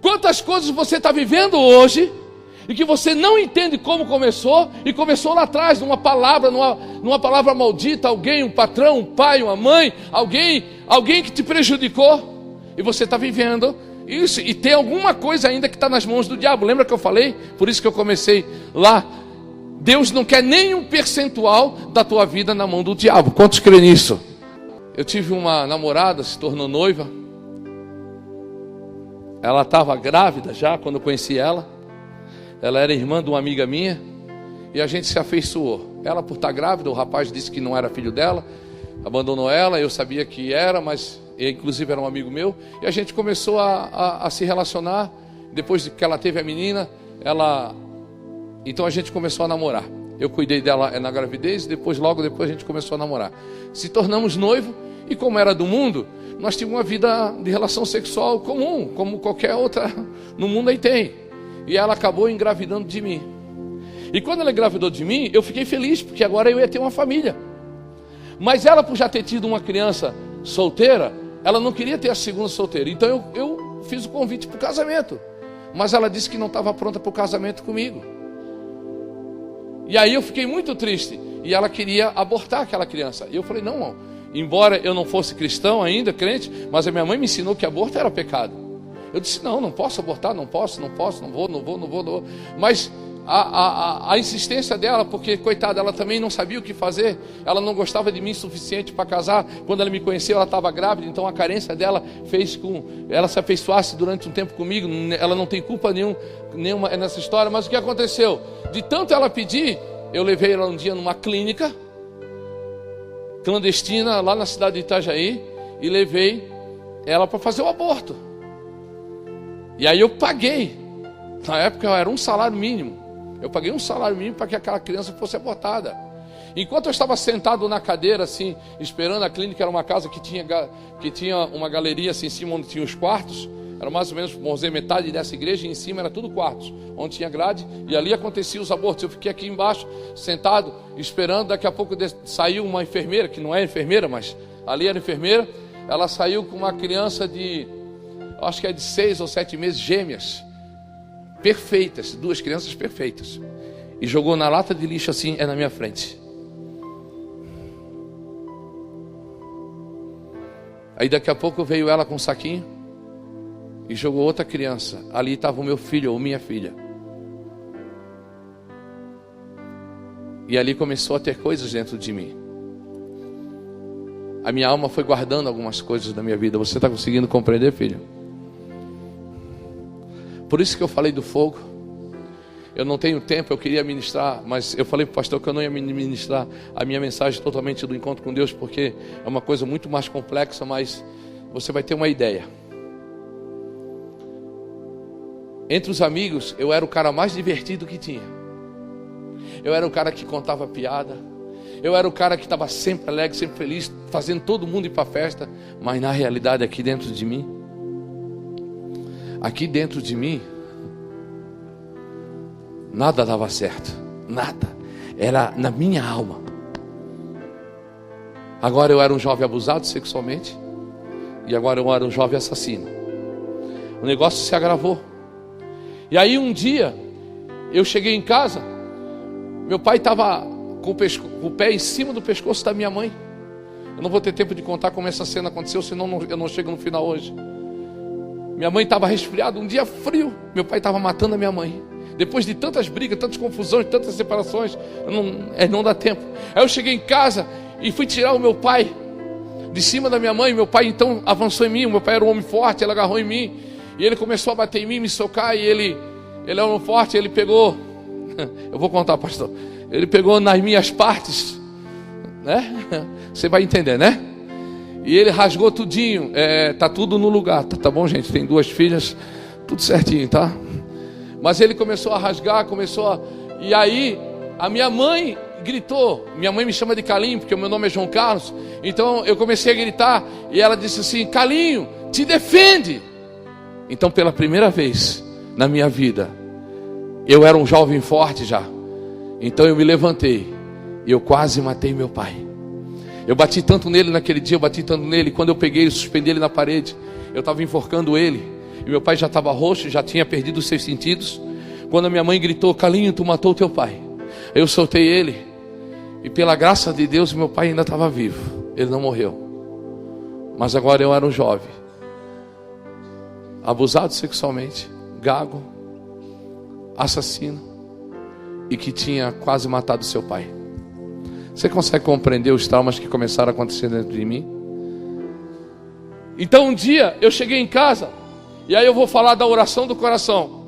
Quantas coisas você está vivendo hoje e que você não entende como começou, e começou lá atrás, numa palavra maldita, alguém, um patrão, um pai, uma mãe, alguém que te prejudicou, e você está vivendo isso, e tem alguma coisa ainda que está nas mãos do diabo. Lembra que eu falei? Por isso que eu comecei lá. Deus não quer nenhum percentual da tua vida na mão do diabo. Quantos creem nisso? Eu tive uma namorada, se tornou noiva. Ela estava grávida já quando eu conheci ela. Ela era irmã de uma amiga minha. E a gente se afeiçoou. Ela, por estar grávida, o rapaz disse que não era filho dela. Abandonou ela, eu sabia que era, mas inclusive era um amigo meu. E a gente começou a se relacionar. Depois que ela teve a menina, então a gente começou a namorar. Eu cuidei dela na gravidez, logo depois a gente começou a namorar. Se tornamos noivo, e como era do mundo, nós tínhamos uma vida de relação sexual comum, como qualquer outra no mundo aí tem. E ela acabou engravidando de mim. E quando ela engravidou de mim, eu fiquei feliz, porque agora eu ia ter uma família. Mas ela, por já ter tido uma criança solteira, ela não queria ter a segunda solteira. Então eu fiz o convite para o casamento. Mas ela disse que não estava pronta para o casamento comigo. E aí eu fiquei muito triste. E ela queria abortar aquela criança. E eu falei, não, embora eu não fosse cristão ainda, crente, mas a minha mãe me ensinou que aborto era pecado. Eu disse, não posso abortar, não posso, não vou. Mas a insistência dela, porque coitada, ela também não sabia o que fazer. Ela não gostava de mim o suficiente para casar. Quando ela me conheceu, ela estava grávida. Então a carência dela fez com ela se afeiçoasse durante um tempo comigo. Ela não tem culpa nenhuma nessa história. Mas o que aconteceu? De tanto ela pedir, eu levei ela um dia numa clínica clandestina lá na cidade de Itajaí e levei ela para fazer o aborto. E aí eu paguei. Na época era um salário mínimo. Eu paguei um salário mínimo para que aquela criança fosse abortada. Enquanto eu estava sentado na cadeira assim, esperando, a clínica era uma casa que tinha uma galeria assim em cima onde tinha os quartos. Era mais ou menos, vamos dizer, metade dessa igreja, e em cima era tudo quartos, onde tinha grade, e ali acontecia os abortos. Eu fiquei aqui embaixo, sentado, esperando. Daqui a pouco saiu uma enfermeira, que não é enfermeira, mas ali era enfermeira. Ela saiu com uma criança acho que é de 6 ou 7 meses, gêmeas, perfeitas, 2 crianças perfeitas, e jogou na lata de lixo assim, na minha frente. Aí daqui a pouco veio ela com um saquinho e jogou outra criança. Ali estava o meu filho ou minha filha. E ali começou a ter coisas dentro de mim. A minha alma foi guardando algumas coisas da minha vida. Você está conseguindo compreender, filho? Por isso que eu falei do fogo. Eu não tenho tempo, eu queria ministrar, mas eu falei para o pastor que eu não ia ministrar a minha mensagem totalmente do encontro com Deus, porque é uma coisa muito mais complexa, mas você vai ter uma ideia. Entre os amigos, eu era o cara mais divertido que tinha. Eu era o cara que contava piada. Eu era o cara que estava sempre alegre, sempre feliz, fazendo todo mundo ir para a festa. Mas na realidade, aqui dentro de mim, aqui dentro de mim, nada dava certo, nada, era na minha alma. Agora eu era um jovem abusado sexualmente, e agora eu era um jovem assassino. O negócio se agravou. E aí um dia, eu cheguei em casa, meu pai estava com o pé em cima do pescoço da minha mãe. Eu não vou ter tempo de contar como essa cena aconteceu, senão eu não chego no final hoje. Minha mãe estava resfriada, um dia frio, meu pai estava matando a minha mãe. Depois de tantas brigas, tantas confusões, tantas separações, não dá tempo. Aí eu cheguei em casa e fui tirar o meu pai de cima da minha mãe. Meu pai então avançou em mim, meu pai era um homem forte, ele agarrou em mim. E ele começou a bater em mim, me socar, e ele é um homem forte, ele pegou, eu vou contar, pastor, ele pegou nas minhas partes, né? Você vai entender, né? E ele rasgou tudinho, tá tudo no lugar, tá bom, gente? Tem 2 filhas, tudo certinho, tá? Mas ele começou a rasgar, e aí a minha mãe gritou. Minha mãe me chama de Calinho, porque o meu nome é João Carlos. Então eu comecei a gritar, e ela disse assim: Calinho, te defende. Então pela primeira vez na minha vida, eu era um jovem forte já. Então eu me levantei, e eu quase matei meu pai. Eu bati tanto nele naquele dia, quando eu peguei e suspendi ele na parede, eu estava enforcando ele, e meu pai já estava roxo, já tinha perdido os seus sentidos. Quando a minha mãe gritou: Calinho, tu matou teu pai. Eu soltei ele, e pela graça de Deus, meu pai ainda estava vivo, ele não morreu. Mas agora eu era um jovem, abusado sexualmente, gago, assassino, e que tinha quase matado seu pai. Você consegue compreender os traumas que começaram a acontecer dentro de mim? Então um dia eu cheguei em casa, e aí eu vou falar da oração do coração.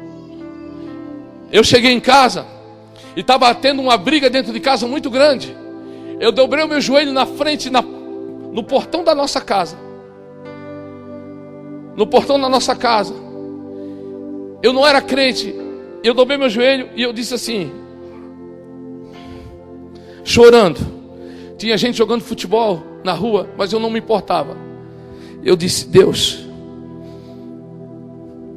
Eu cheguei em casa e estava tendo uma briga dentro de casa muito grande. Eu dobrei o meu joelho na frente, no portão da nossa casa. No portão da nossa casa. Eu não era crente. Eu dobrei meu joelho e eu disse assim, chorando. Tinha gente jogando futebol na rua, mas eu não me importava. Eu disse: Deus,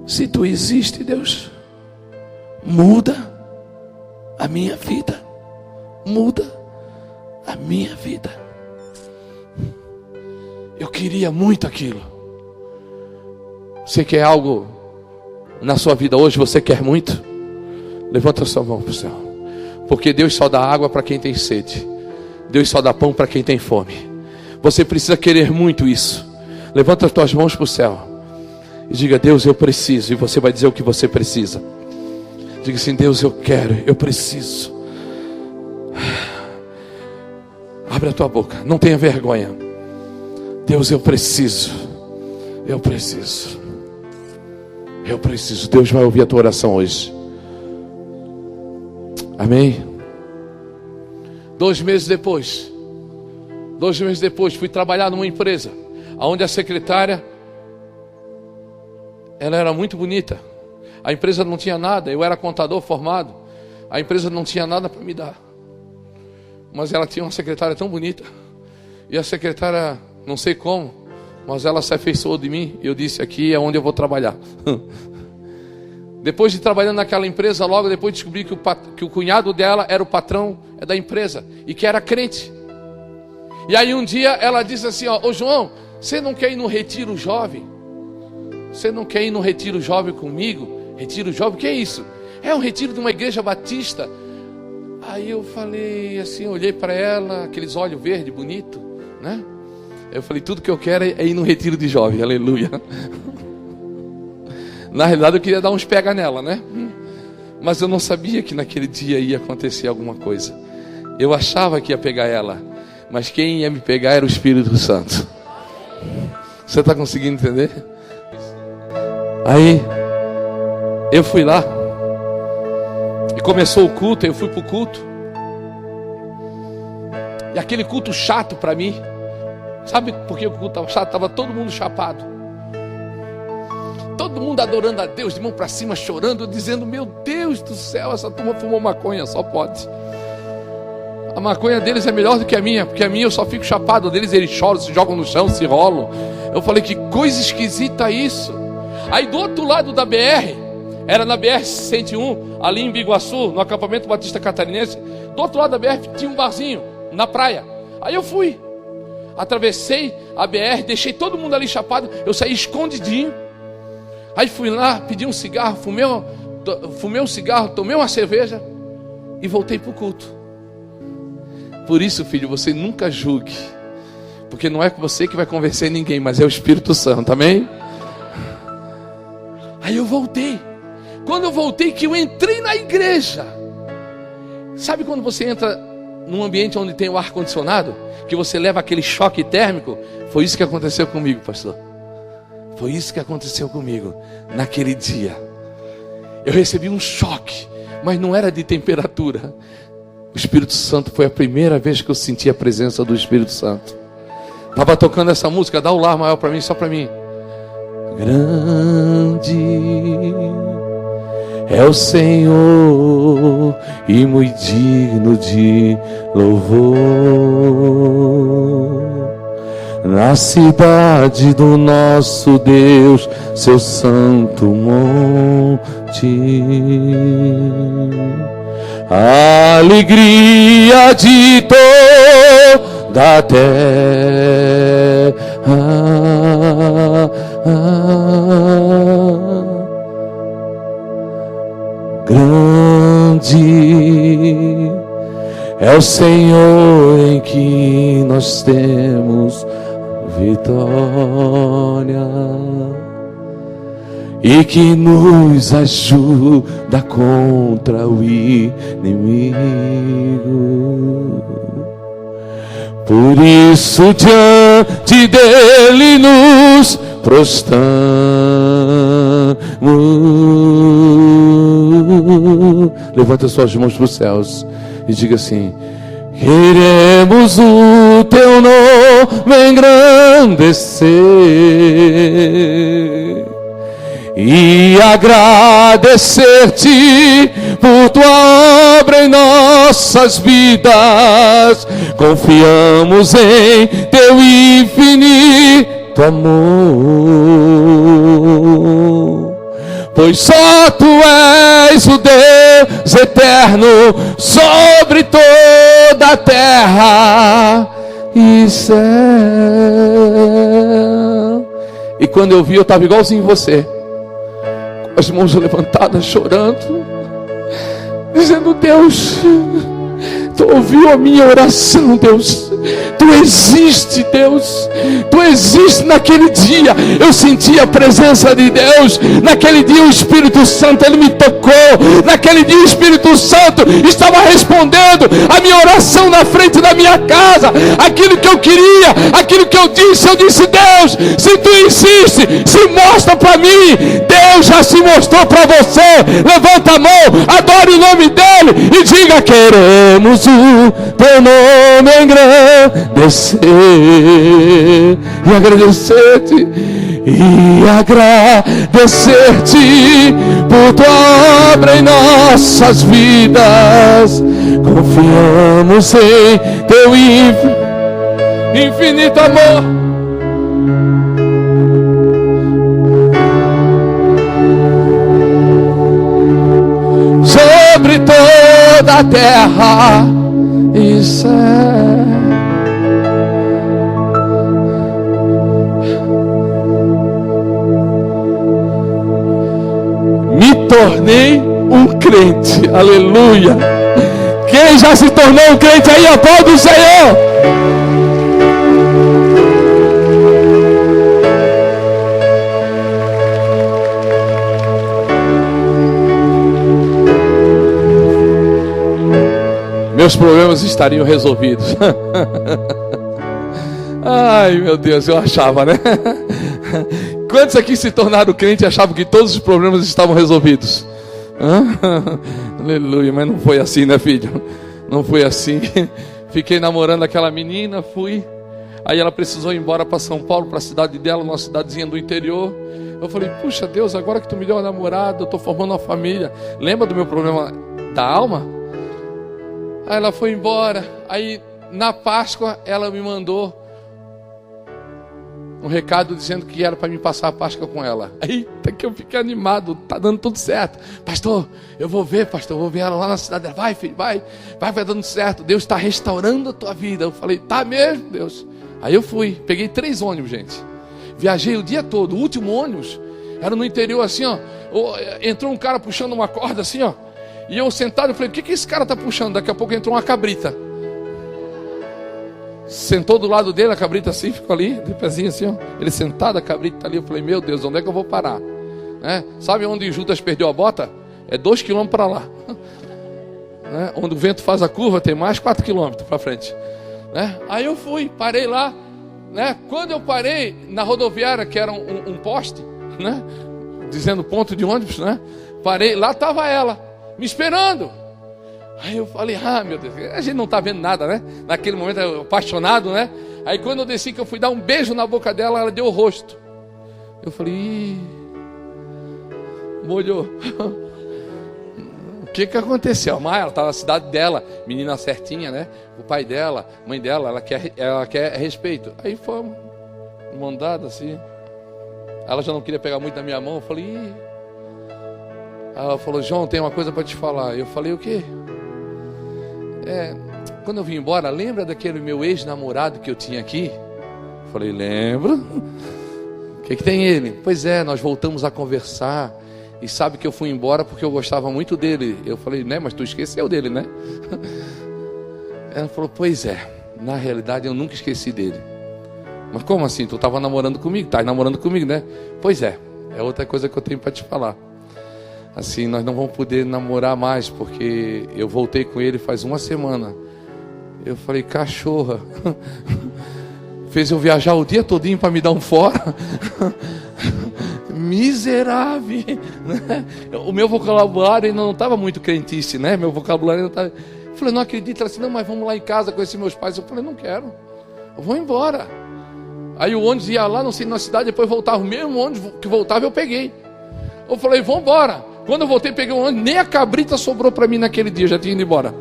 se tu existe, Deus, muda a minha vida. Muda a minha vida. Eu queria muito aquilo. Você quer algo na sua vida hoje? Você quer muito? Levanta a sua mão para o céu. Porque Deus só dá água para quem tem sede. Deus só dá pão para quem tem fome. Você precisa querer muito isso. Levanta as tuas mãos para o céu e diga: Deus, eu preciso. E você vai dizer o que você precisa. Diga assim: Deus, eu quero, eu preciso. Abre a tua boca, não tenha vergonha. Deus, eu preciso. Eu preciso. Eu preciso. Deus vai ouvir a tua oração hoje. Amém? 2 meses depois, fui trabalhar numa empresa onde a secretária, ela era muito bonita. A empresa não tinha nada, eu era contador formado. A empresa não tinha nada para me dar. Mas ela tinha uma secretária tão bonita. E a secretária, não sei como, mas ela se afeiçoou de mim. E eu disse: aqui é onde eu vou trabalhar. Depois de trabalhando naquela empresa, logo depois descobri que o cunhado dela era o patrão da empresa e que era crente. E aí um dia ela disse assim: ô João, você não quer ir no retiro jovem? Você não quer ir no retiro jovem comigo? Retiro jovem, o que é isso? É um retiro de uma igreja batista. Aí eu falei assim, olhei para ela, aqueles olhos verdes, bonito, né? Eu falei: tudo que eu quero é ir no retiro de jovem, aleluia. Na realidade eu queria dar uns pega nela, né? Mas eu não sabia que naquele dia ia acontecer alguma coisa. Eu achava que ia pegar ela, mas quem ia me pegar era o Espírito Santo. Você está conseguindo entender? Aí eu fui lá e começou o culto. Eu fui para o culto, e aquele culto chato para mim. Sabe por que o culto estava chato? Estava todo mundo chapado, todo mundo adorando a Deus, de mão para cima, chorando, dizendo: meu Deus do céu, essa turma fumou maconha, só pode. A maconha deles é melhor do que a minha, porque a minha eu só fico chapado. Deles eles choram, se jogam no chão, se rolam. Eu falei: que coisa esquisita isso. Aí do outro lado da BR, era na BR-101, ali em Biguaçu, no acampamento Batista Catarinense. Do outro lado da BR tinha um barzinho, na praia. Aí eu fui, atravessei a BR, deixei todo mundo ali chapado. Eu saí escondidinho. Aí fui lá, pedi um cigarro, fumei um cigarro, tomei uma cerveja e voltei para o culto. Por isso, filho, você nunca julgue, porque não é você que vai convencer ninguém, mas é o Espírito Santo, amém? Aí eu voltei. Quando eu voltei, que eu entrei na igreja. Sabe quando você entra num ambiente onde tem o ar-condicionado, que você leva aquele choque térmico? Foi isso que aconteceu comigo, pastor. Foi isso que aconteceu comigo naquele dia. Eu recebi um choque, mas não era de temperatura. O Espírito Santo, foi a primeira vez que eu senti a presença do Espírito Santo. Estava tocando essa música, dá o lar maior para mim, só para mim. Grande é o Senhor e muito digno de louvor, na cidade do nosso Deus, seu santo monte. A alegria de toda a terra. Grande é o Senhor em que nós temos vitória e que nos ajuda contra o inimigo. Por isso diante dele nos prostramos. Levanta suas mãos para os céus e diga assim: queremos o teu nome engrandecer e agradecer-te por tua obra em nossas vidas. Confiamos em teu infinito amor, pois só tu és o Deus eterno sobre toda a terra e céu. E quando eu vi, eu estava igualzinho você, com as mãos levantadas, chorando, dizendo: Deus, tu ouviu a minha oração, Deus. Tu existe, Deus. Tu existe. Naquele dia eu senti a presença de Deus. Naquele dia o Espírito Santo, Ele me tocou. Naquele dia o Espírito Santo estava respondendo a minha oração na frente da minha casa. Aquilo que eu queria, aquilo que eu disse, Deus, se tu insiste, se mostra para mim. Deus já se mostrou para você. Levanta a mão, adore o nome dEle e diga: queremos o teu nome engrandecer e agradecer-te, por tua obra em nossas vidas. Confiamos em teu infinito amor. Sobre toda a terra e céu. Me tornei um crente, aleluia. Quem já se tornou um crente aí, aplaude o Senhor. Meus problemas estariam resolvidos. Ai, meu Deus, eu achava, né? Quantos aqui se tornaram crente e achavam que todos os problemas estavam resolvidos? Aleluia, mas não foi assim, né, filho? Não foi assim. Fiquei namorando aquela menina, fui. Aí ela precisou ir embora para São Paulo, para a cidade dela, uma cidadezinha do interior. Eu falei: puxa Deus, agora que tu me deu uma namorada, eu estou formando uma família. Lembra do meu problema da alma? Aí ela foi embora. Aí na Páscoa ela me mandou um recado dizendo que era para me passar a Páscoa com ela. Eita, que eu fiquei animado, tá dando tudo certo. Pastor, eu vou ver ela lá na cidade. Vai, filho, vai dando certo. Deus está restaurando a tua vida. Eu falei, tá mesmo, Deus? Aí eu fui, peguei 3 ônibus, gente. Viajei o dia todo. O último ônibus era no interior, assim, ó. Entrou um cara puxando uma corda, assim, ó. E eu sentado, eu falei, o que esse cara tá puxando? Daqui a pouco entrou uma cabrita. Sentou do lado dele, a cabrita assim, ficou ali, de pezinho assim, ó. Ele sentado, a cabrita ali. Eu falei, meu Deus, onde é que eu vou parar? Né? Sabe onde Judas perdeu a bota? É 2 quilômetros para lá. Né? Onde o vento faz a curva, tem mais 4 quilômetros para frente. Né? Aí eu fui, parei lá. Né? Quando eu parei na rodoviária, que era um poste, né? Dizendo ponto de ônibus, né? Parei, lá estava ela, me esperando. Aí eu falei, meu Deus, a gente não está vendo nada, né? Naquele momento, eu apaixonado, né? Aí quando eu desci, que eu fui dar um beijo na boca dela, ela deu o rosto. Eu falei, molhou. O que aconteceu? A Maia, ela estava na cidade dela, menina certinha, né? O pai dela, mãe dela, ela quer respeito. Aí foi uma andada assim. Ela já não queria pegar muito na minha mão. Eu falei, ela falou, João, tem uma coisa para te falar. Eu falei, o quê? Quando eu vim embora, lembra daquele meu ex-namorado que eu tinha aqui? Eu falei, lembro. O que tem ele? Pois é, nós voltamos a conversar. E sabe que eu fui embora porque eu gostava muito dele. Eu falei, né, mas tu esqueceu dele, né? Ela falou, pois é, na realidade eu nunca esqueci dele. Mas como assim? Tu estava namorando comigo? Tá namorando comigo, né? Pois é outra coisa que eu tenho para te falar. Assim, nós não vamos poder namorar mais, porque eu voltei com ele faz 1 semana. Eu falei, cachorra, fez eu viajar o dia todinho para me dar um fora. Miserável, né? O meu vocabulário ainda não estava muito crentice, né? Meu vocabulário ainda estava... Eu falei, não acredito. Ela disse, não, mas vamos lá em casa conhecer meus pais. Eu falei, não quero, eu vou embora. Aí o ônibus ia lá, não sei, na cidade, depois voltava. O mesmo ônibus que voltava eu peguei. Eu falei, vamos embora. Quando eu voltei, peguei o ônibus, nem a cabrita sobrou para mim naquele dia, eu já tinha ido embora.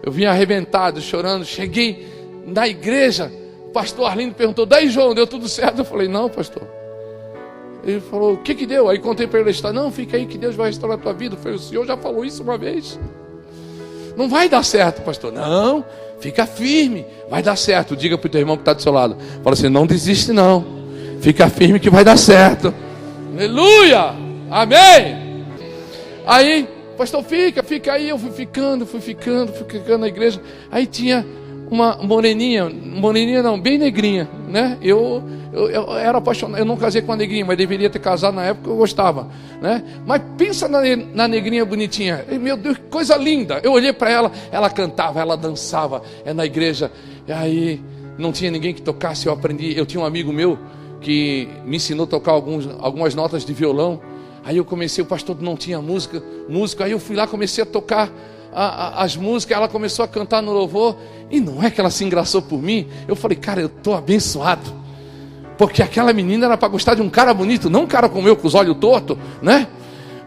Eu vim arrebentado, chorando, cheguei na igreja, o pastor Arlindo perguntou, daí João, deu tudo certo? Eu falei, não, pastor. Ele falou, o que deu? Aí contei para ele a história, não, fica aí que Deus vai restaurar a tua vida. Eu falei, o senhor já falou isso uma vez. Não vai dar certo, pastor. Não, fica firme, vai dar certo. Diga para o teu irmão que está do seu lado, fala assim, não desiste não, fica firme que vai dar certo. Aleluia! Amém! Aí, pastor, fica aí. Eu fui ficando na igreja. Aí tinha uma moreninha não, bem negrinha, né? Eu era apaixonado, eu não casei com a negrinha, mas deveria ter casado na época, eu gostava, né? Mas pensa na negrinha bonitinha, meu Deus, que coisa linda. Eu olhei para ela, ela cantava, ela dançava, na igreja. E aí, não tinha ninguém que tocasse, eu aprendi. Eu tinha um amigo meu que me ensinou a tocar algumas notas de violão. Aí eu comecei, o pastor não tinha música, aí eu fui lá, comecei a tocar as músicas, ela começou a cantar no louvor, e não é que ela se engraçou por mim. Eu falei, cara, eu estou abençoado, porque aquela menina era para gostar de um cara bonito, não um cara como eu, com os olhos tortos, né?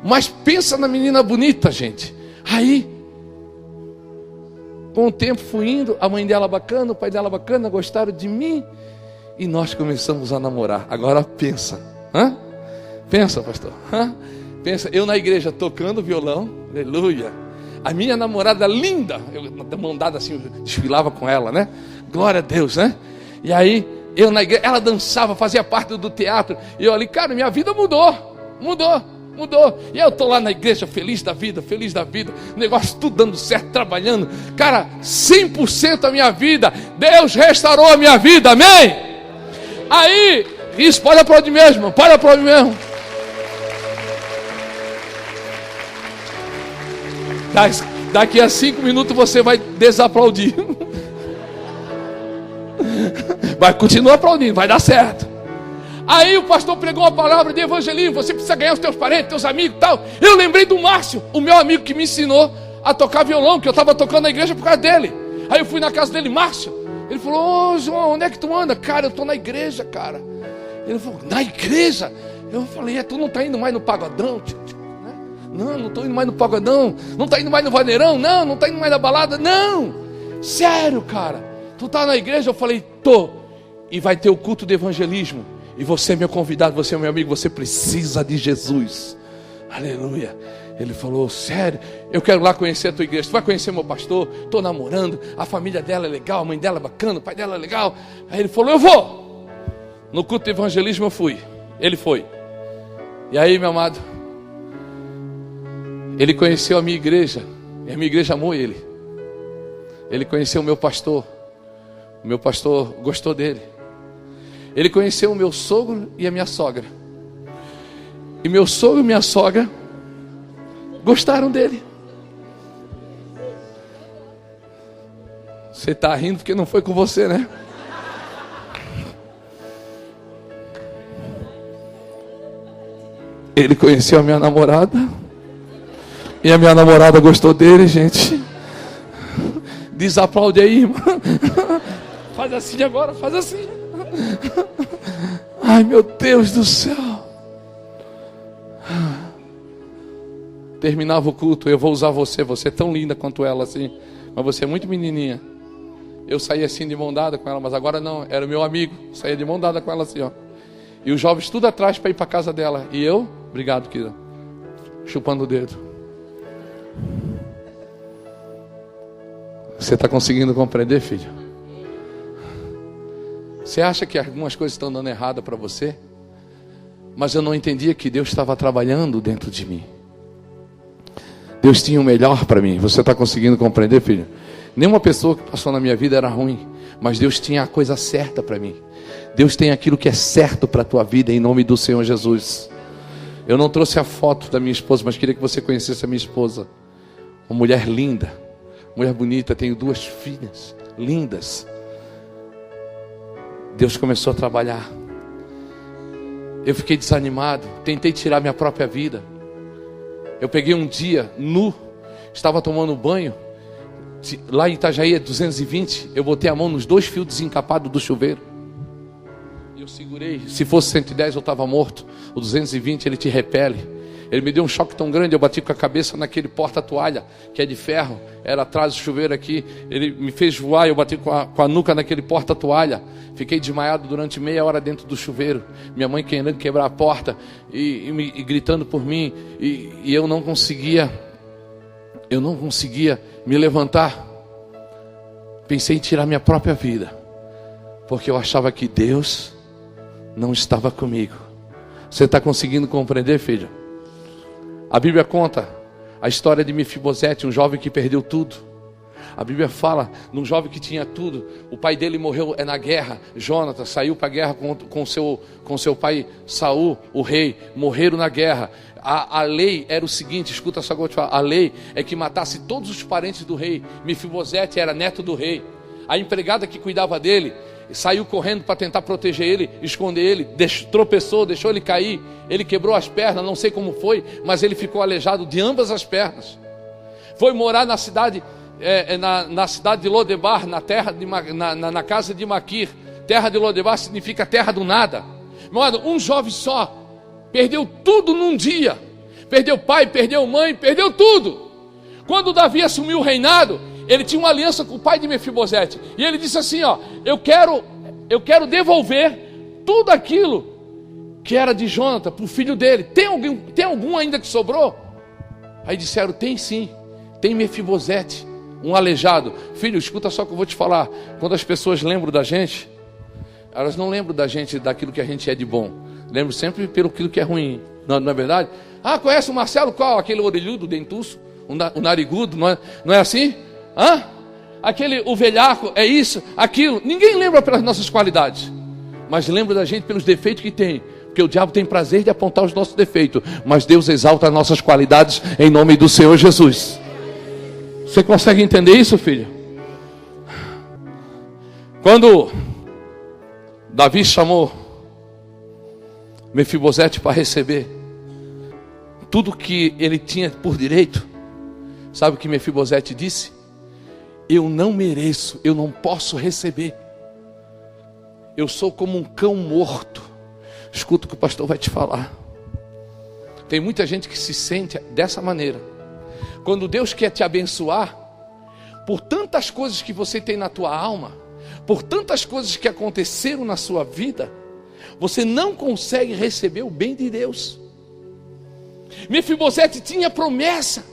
Mas pensa na menina bonita, gente. Aí, com o tempo fui indo, a mãe dela bacana, o pai dela bacana, gostaram de mim, e nós começamos a namorar. Agora pensa, Pensa, pastor. Pensa, eu na igreja tocando violão, aleluia. A minha namorada linda, eu da mão dada assim, eu desfilava com ela, né? Glória a Deus, né? E aí, eu na igreja, ela dançava, fazia parte do teatro. E eu ali, cara, minha vida mudou. E eu tô lá na igreja, feliz da vida, o negócio tudo dando certo, trabalhando. Cara, 100% a minha vida, Deus restaurou a minha vida, amém? Aí, isso, pode aplaudir mesmo. Daqui a 5 minutos você vai desaplaudir. Vai continuar aplaudindo, vai dar certo. Aí o pastor pregou uma palavra de evangelismo. Você precisa ganhar os teus parentes, teus amigos e tal. Eu lembrei do Márcio, o meu amigo que me ensinou a tocar violão, que eu estava tocando na igreja por causa dele. Aí eu fui na casa dele, Márcio. Ele falou, ô João, onde é que tu anda? Cara, eu estou na igreja, cara. Ele falou, na igreja? Eu falei, tu não está indo mais no pagodão? Não estou indo mais no pagodão. Não está indo mais no vaneirão? Não está indo mais na balada? Não. Sério, cara. Tu está na igreja? Eu falei, tô. e vai ter o culto de evangelismo. E você é meu convidado, você é meu amigo, você precisa de Jesus. Aleluia. Ele falou, sério, eu quero lá conhecer a tua igreja. Tu vai conhecer meu pastor? Estou namorando, a família dela é legal, a mãe dela é bacana, o pai dela é legal. Aí ele falou, eu vou. No culto de evangelismo eu fui. Ele foi. E aí, meu amado, ele conheceu a minha igreja. E a minha igreja amou ele. Ele conheceu o meu pastor. O meu pastor gostou dele. Ele conheceu o meu sogro e a minha sogra. E meu sogro e minha sogra gostaram dele. Você está rindo porque não foi com você, né? Ele conheceu a minha namorada. E a minha namorada gostou dele, gente. Desaplaude aí, irmão. Faz assim agora, faz assim. Ai, meu Deus do céu. Terminava o culto, eu vou usar você. Você é tão linda quanto ela assim, mas você é muito menininha. Eu saía assim de mão dada com ela, mas agora não, era o meu amigo. Saía de mão dada com ela assim, ó. E os jovens tudo atrás para ir para casa dela. E eu, obrigado, querida, chupando o dedo. Você está conseguindo compreender, filho? Você acha que algumas coisas estão dando errado para você? Mas eu não entendia que Deus estava trabalhando dentro de mim. Deus tinha o melhor para mim. Você está conseguindo compreender, filho? Nenhuma pessoa que passou na minha vida era ruim, mas Deus tinha a coisa certa para mim. Deus tem aquilo que é certo para a tua vida, em nome do Senhor Jesus. Eu não trouxe a foto da minha esposa, mas queria que você conhecesse a minha esposa. Uma mulher linda, mulher bonita, tenho 2 filhas lindas. Deus começou a trabalhar. Eu fiquei desanimado, tentei tirar minha própria vida. Eu peguei um dia nu, estava tomando banho, lá em Itajaí é 220, eu botei a mão nos 2 fios desencapados do chuveiro. E eu segurei, se fosse 110 eu estava morto. O 220 ele te repele. Ele me deu um choque tão grande, eu bati com a cabeça naquele porta-toalha, que é de ferro, era atrás do chuveiro aqui. Ele me fez voar, eu bati com a nuca naquele porta-toalha. Fiquei desmaiado durante meia hora dentro do chuveiro. Minha mãe querendo quebrar a porta e gritando por mim. E eu não conseguia me levantar. Pensei em tirar minha própria vida, porque eu achava que Deus não estava comigo. Você está conseguindo compreender, filho? A Bíblia conta a história de Mefibosete, um jovem que perdeu tudo. A Bíblia fala num jovem que tinha tudo. O pai dele morreu na guerra. Jonatas saiu para a guerra com seu pai Saul, o rei. Morreram na guerra. A lei era o seguinte, escuta só o que eu vou te falar. A lei é que matasse todos os parentes do rei. Mefibosete era neto do rei. A empregada que cuidava dele saiu correndo para tentar proteger ele, esconder ele, tropeçou, deixou ele cair. Ele quebrou as pernas, não sei como foi, mas ele ficou aleijado de ambas as pernas. Foi morar na cidade, na cidade de Lodebar, na casa de Maquir. Terra de Lodebar significa terra do nada. Mano, um jovem só perdeu tudo num dia. Perdeu pai, perdeu mãe, perdeu tudo. Quando Davi assumiu o reinado, ele tinha uma aliança com o pai de Mefibosete. E ele disse assim, ó, eu quero devolver tudo aquilo que era de Jonatas para o filho dele. Tem algum ainda que sobrou? Aí disseram, tem sim. Tem Mefibosete, um aleijado. Filho, escuta só que eu vou te falar. Quando as pessoas lembram da gente, elas não lembram da gente daquilo que a gente é de bom. Lembram sempre pelo aquilo que é ruim. Não é verdade? Ah, conhece o Marcelo? Qual? Aquele orelhudo, dentuço, o narigudo, não é assim? Hã? O velhaco, é isso, aquilo. Ninguém lembra pelas nossas qualidades, mas lembra da gente pelos defeitos que tem. Porque o diabo tem prazer de apontar os nossos defeitos, mas Deus exalta as nossas qualidades em nome do Senhor Jesus. Você consegue entender isso, filho? Quando Davi chamou Mefibosete para receber tudo que ele tinha por direito, sabe o que Mefibosete disse? Eu não mereço, eu não posso receber. Eu sou como um cão morto. Escuta o que o pastor vai te falar. Tem muita gente que se sente dessa maneira. Quando Deus quer te abençoar, por tantas coisas que você tem na tua alma, por tantas coisas que aconteceram na sua vida, você não consegue receber o bem de Deus. Mefibosete tinha promessa.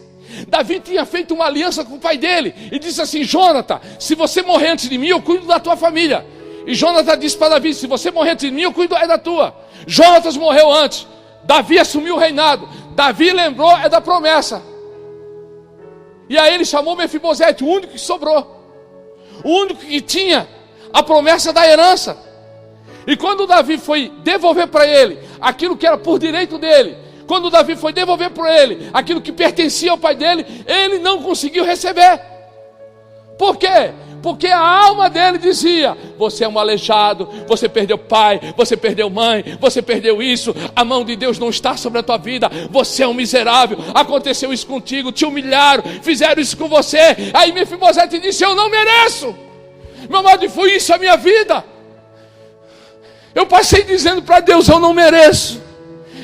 Davi tinha feito uma aliança com o pai dele e disse assim: Jonathan, se você morrer antes de mim, eu cuido da tua família. E Jonathan disse para Davi: se você morrer antes de mim, eu cuido da tua. Jonatas morreu antes, Davi assumiu o reinado. Davi lembrou da promessa. E aí ele chamou Mefibosete, o único que sobrou, o único que tinha a promessa da herança. E quando Davi foi devolver para ele aquilo que era por direito dele, quando Davi foi devolver para ele aquilo que pertencia ao pai dele, ele não conseguiu receber. Por quê? Porque a alma dele dizia: você é um aleijado, você perdeu pai, você perdeu mãe, você perdeu isso, a mão de Deus não está sobre a tua vida, você é um miserável, aconteceu isso contigo, te humilharam, fizeram isso com você. Aí Mefibosete disse: eu não mereço, meu amado, foi isso a minha vida. Eu passei dizendo para Deus: eu não mereço.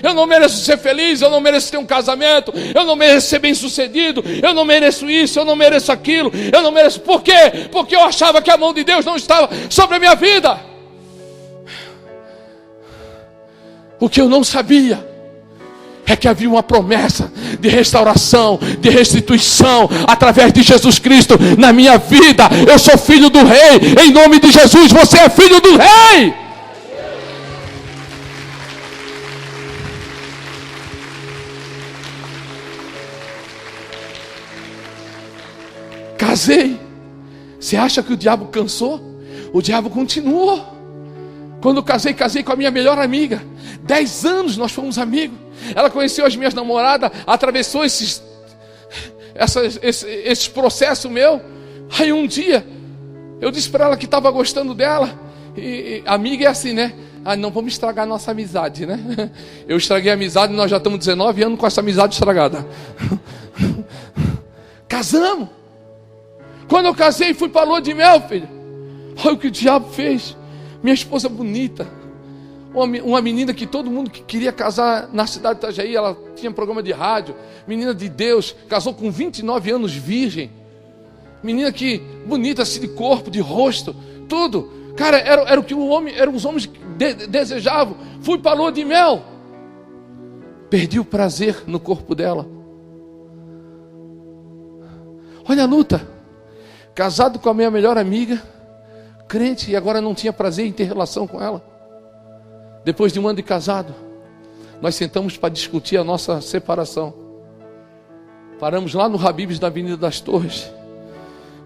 Eu não mereço ser feliz, eu não mereço ter um casamento, eu não mereço ser bem sucedido, eu não mereço isso, eu não mereço aquilo, eu não mereço. Por quê? Porque eu achava que a mão de Deus não estava sobre a minha vida. O que eu não sabia é que havia uma promessa de restauração, de restituição, através de Jesus Cristo na minha vida. Eu sou filho do Rei, em nome de Jesus, você é filho do Rei. Casei. Você acha que o diabo cansou? O diabo continuou. Quando eu casei com a minha melhor amiga. 10 anos nós fomos amigos. Ela conheceu as minhas namoradas, atravessou esses processos meu. Aí um dia eu disse para ela que estava gostando dela. E amiga é assim, né? Ah, não vamos estragar a nossa amizade, né? Eu estraguei a amizade e nós já estamos 19 anos com essa amizade estragada. Casamos. Quando eu casei, fui para a lua de mel, filho. Olha o que o diabo fez. Minha esposa bonita, uma menina que todo mundo que queria casar na cidade de Itajaí, ela tinha programa de rádio, menina de Deus, casou com 29 anos virgem. Menina que bonita assim de corpo, de rosto, tudo. Cara, era o que eram os homens desejavam. Fui para a lua de mel. Perdi o prazer no corpo dela. Olha a luta. Casado com a minha melhor amiga, crente, e agora não tinha prazer em ter relação com ela. Depois de um ano de casado, nós sentamos para discutir a nossa separação. Paramos lá no Habib's, na Avenida das Torres.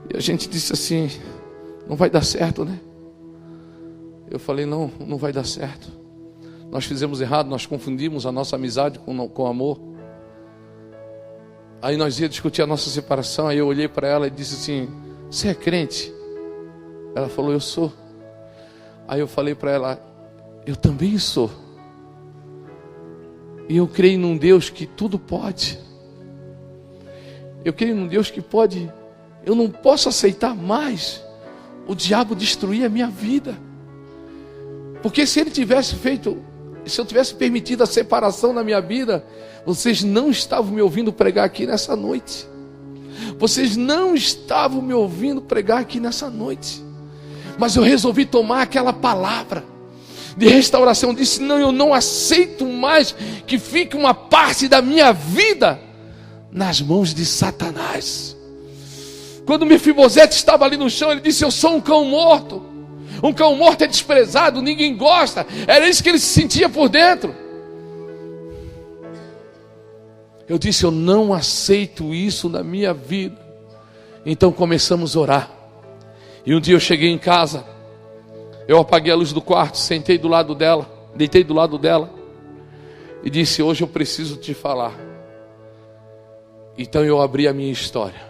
E a gente disse assim: não vai dar certo, né? Eu falei: não vai dar certo. Nós fizemos errado, nós confundimos a nossa amizade com amor. Aí nós ia discutir a nossa separação. Aí eu olhei para ela e disse assim: você é crente? Ela falou: eu sou. Aí eu falei para ela: eu também sou. E eu creio num Deus que tudo pode. Eu creio num Deus que pode. Eu não posso aceitar mais o diabo destruir a minha vida. Porque se ele tivesse feito, se eu tivesse permitido a separação na minha vida, vocês não estavam me ouvindo pregar aqui nessa noite. Vocês não estavam me ouvindo pregar aqui nessa noite. Mas eu resolvi tomar aquela palavra de restauração. Eu disse: não, eu não aceito mais que fique uma parte da minha vida nas mãos de Satanás. Quando Mefibosete estava ali no chão, ele disse: eu sou um cão morto. Um cão morto é desprezado, ninguém gosta. Era isso que ele se sentia por dentro. Eu disse: eu não aceito isso na minha vida. Então começamos a orar. E um dia eu cheguei em casa, eu apaguei a luz do quarto, sentei do lado dela, deitei do lado dela e disse: hoje eu preciso te falar. Então eu abri a minha história.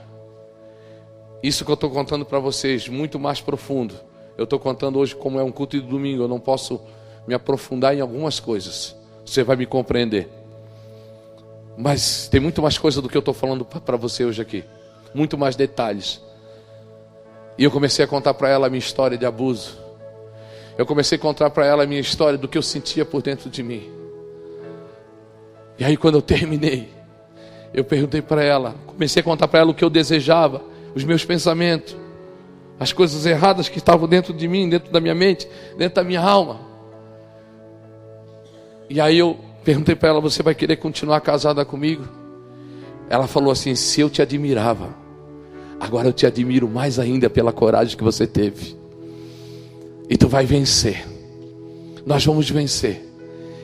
Isso que eu estou contando para vocês, muito mais profundo. Eu estou contando hoje como é um culto de domingo. Eu não posso me aprofundar em algumas coisas. Você vai me compreender. Mas tem muito mais coisa do que eu estou falando para você hoje aqui. Muito mais detalhes. E eu comecei a contar para ela a minha história de abuso. Eu comecei a contar para ela a minha história do que eu sentia por dentro de mim. E aí quando eu terminei, eu perguntei para ela, comecei a contar para ela o que eu desejava, os meus pensamentos, as coisas erradas que estavam dentro de mim, dentro da minha mente, dentro da minha alma. E aí eu perguntei para ela: você vai querer continuar casada comigo? Ela falou assim: se eu te admirava, agora eu te admiro mais ainda pela coragem que você teve. E tu vai vencer. Nós vamos vencer.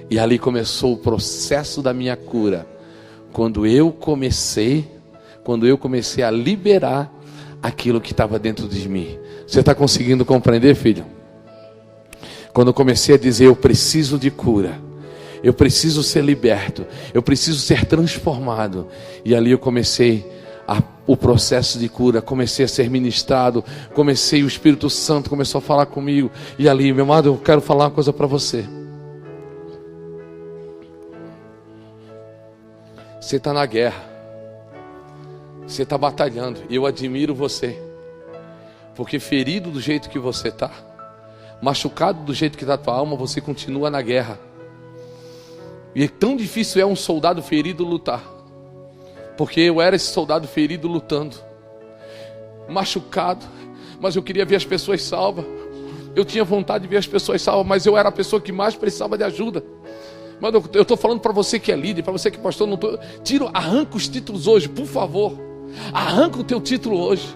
E ali começou o processo da minha cura. Quando eu comecei a liberar aquilo que estava dentro de mim. Você está conseguindo compreender, filho? Quando eu comecei a dizer: eu preciso de cura, eu preciso ser liberto, eu preciso ser transformado. E ali eu comecei o processo de cura, comecei a ser ministrado, o Espírito Santo começou a falar comigo. E ali, meu amado, eu quero falar uma coisa para você. Você está na guerra, você está batalhando, e eu admiro você, porque ferido do jeito que você está, machucado do jeito que está a tua alma, você continua na guerra. E tão difícil é um soldado ferido lutar, porque eu era esse soldado ferido lutando, machucado, mas eu queria ver as pessoas salvas. Eu tinha vontade de ver as pessoas salvas, mas eu era a pessoa que mais precisava de ajuda. Mas eu estou falando para você que é líder, para você que é pastor, arranca os títulos hoje, por favor. Arranca o teu título hoje.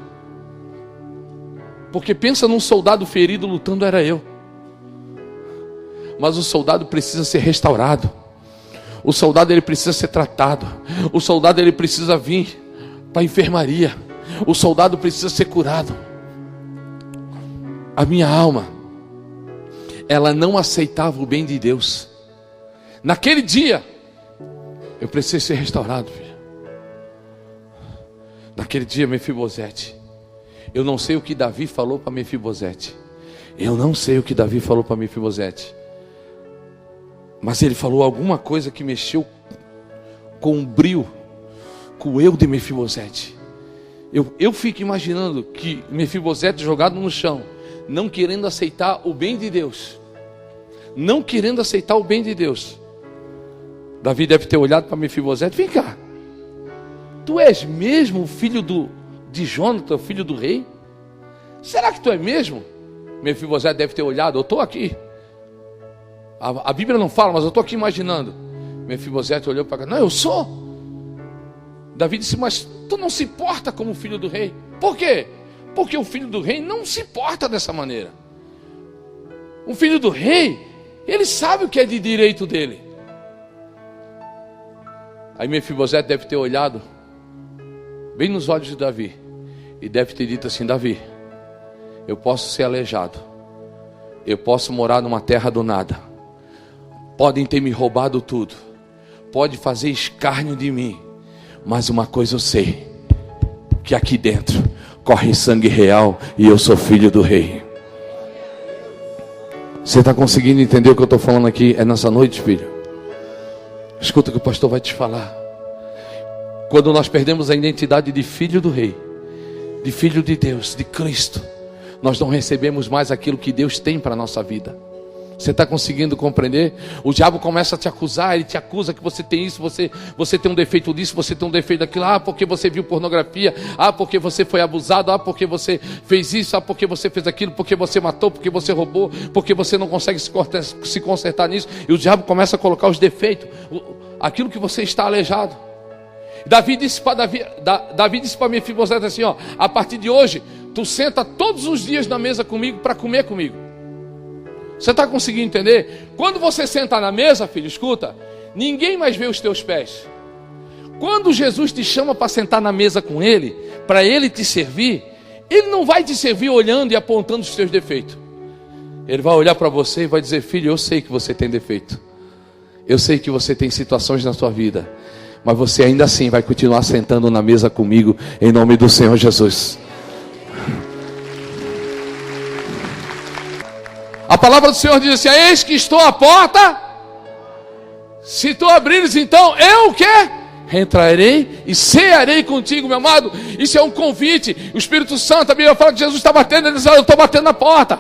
Porque pensa num soldado ferido lutando, era eu. Mas o soldado precisa ser restaurado. O soldado, ele precisa ser tratado. O soldado, ele precisa vir para a enfermaria. O soldado precisa ser curado. A minha alma, ela não aceitava o bem de Deus. Naquele dia, eu precisei ser restaurado, filho. Naquele dia, Mefibosete, eu não sei o que Davi falou para Mefibosete. Eu não sei o que Davi falou para Mefibosete. Mas ele falou alguma coisa que mexeu com o brio, com o eu de Mefibosete. Eu fico imaginando que Mefibosete jogado no chão, não querendo aceitar o bem de Deus. Não querendo aceitar o bem de Deus. Davi deve ter olhado para Mefibosete: vem cá, tu és mesmo o filho de Jonathan, filho do rei? Será que tu é mesmo? Mefibosete deve ter olhado: eu estou aqui. A Bíblia não fala, mas eu estou aqui imaginando. Mefibosete olhou para cá: não, eu sou. Davi disse: mas tu não se porta como filho do rei. Por quê? Porque o filho do rei não se porta dessa maneira. O filho do rei, ele sabe o que é de direito dele. Aí Mefibosete deve ter olhado bem nos olhos de Davi e deve ter dito assim: Davi, eu posso ser aleijado, eu posso morar numa terra do nada, podem ter me roubado tudo, pode fazer escárnio de mim, mas uma coisa eu sei, que aqui dentro corre sangue real e eu sou filho do rei. Você está conseguindo entender o que eu estou falando aqui? É nessa noite, filho. Escuta o que o pastor vai te falar. Quando nós perdemos a identidade de filho do rei, de filho de Deus, de Cristo, nós não recebemos mais aquilo que Deus tem para a nossa vida. Você está conseguindo compreender? O diabo começa a te acusar, ele te acusa que você tem isso, você tem um defeito disso, você tem um defeito daquilo. Ah, porque você viu pornografia, ah, porque você foi abusado, ah, porque você fez isso, ah, porque você fez aquilo, porque você matou, porque você roubou, porque você não consegue se consertar nisso. E o diabo começa a colocar os defeitos, aquilo que você está aleijado. Davi disse para Mefibosete assim: ó, a partir de hoje, tu senta todos os dias na mesa comigo para comer comigo. Você está conseguindo entender? Quando você senta na mesa, filho, escuta, ninguém mais vê os teus pés. Quando Jesus te chama para sentar na mesa com Ele, para Ele te servir, Ele não vai te servir olhando e apontando os teus defeitos. Ele vai olhar para você e vai dizer: filho, eu sei que você tem defeito, eu sei que você tem situações na sua vida, mas você ainda assim vai continuar sentando na mesa comigo, em nome do Senhor Jesus. A palavra do Senhor diz assim: eis que estou à porta, se tu abrires, então eu o quê? Entrarei e cearei contigo, meu amado. Isso é um convite. O Espírito Santo, a Bíblia fala que Jesus está batendo. Ele diz: eu estou batendo na porta,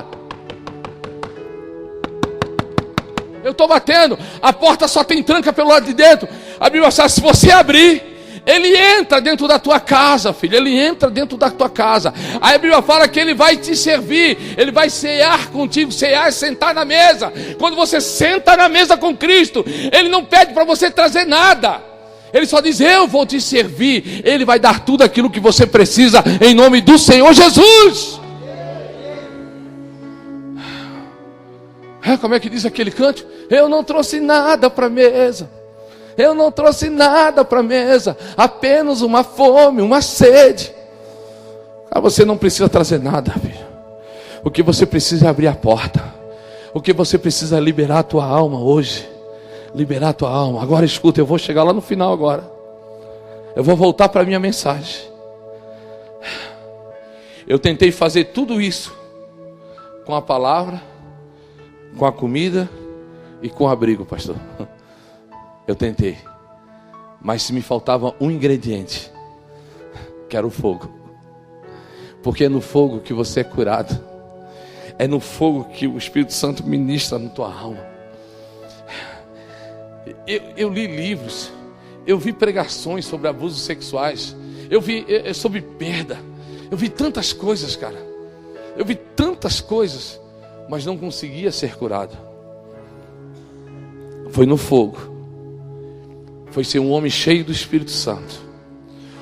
eu estou batendo. A porta só tem tranca pelo lado de dentro. A Bíblia fala: se você abrir, Ele entra dentro da tua casa, filho. Ele entra dentro da tua casa. Aí a Bíblia fala que Ele vai te servir. Ele vai cear contigo. Cear é sentar na mesa. Quando você senta na mesa com Cristo, Ele não pede para você trazer nada. Ele só diz: eu vou te servir. Ele vai dar tudo aquilo que você precisa, em nome do Senhor Jesus. Como é que diz aquele canto? Eu não trouxe nada para a mesa. Eu não trouxe nada para a mesa, apenas uma fome, uma sede. Você não precisa trazer nada, filho. O que você precisa é abrir a porta. O que você precisa é liberar a tua alma hoje. Liberar a tua alma. Agora escuta, eu vou chegar lá no final agora. Eu vou voltar para a minha mensagem. Eu tentei fazer tudo isso com a palavra, com a comida e com o abrigo, pastor. Eu tentei, mas me faltava um ingrediente, que era o fogo. Porque é no fogo que você é curado. É no fogo que o Espírito Santo ministra na tua alma. Eu li livros, eu vi pregações sobre abusos sexuais, eu vi sobre perda, eu vi tantas coisas, cara. Eu vi tantas coisas, mas não conseguia ser curado. Foi no fogo. Foi ser um homem cheio do Espírito Santo,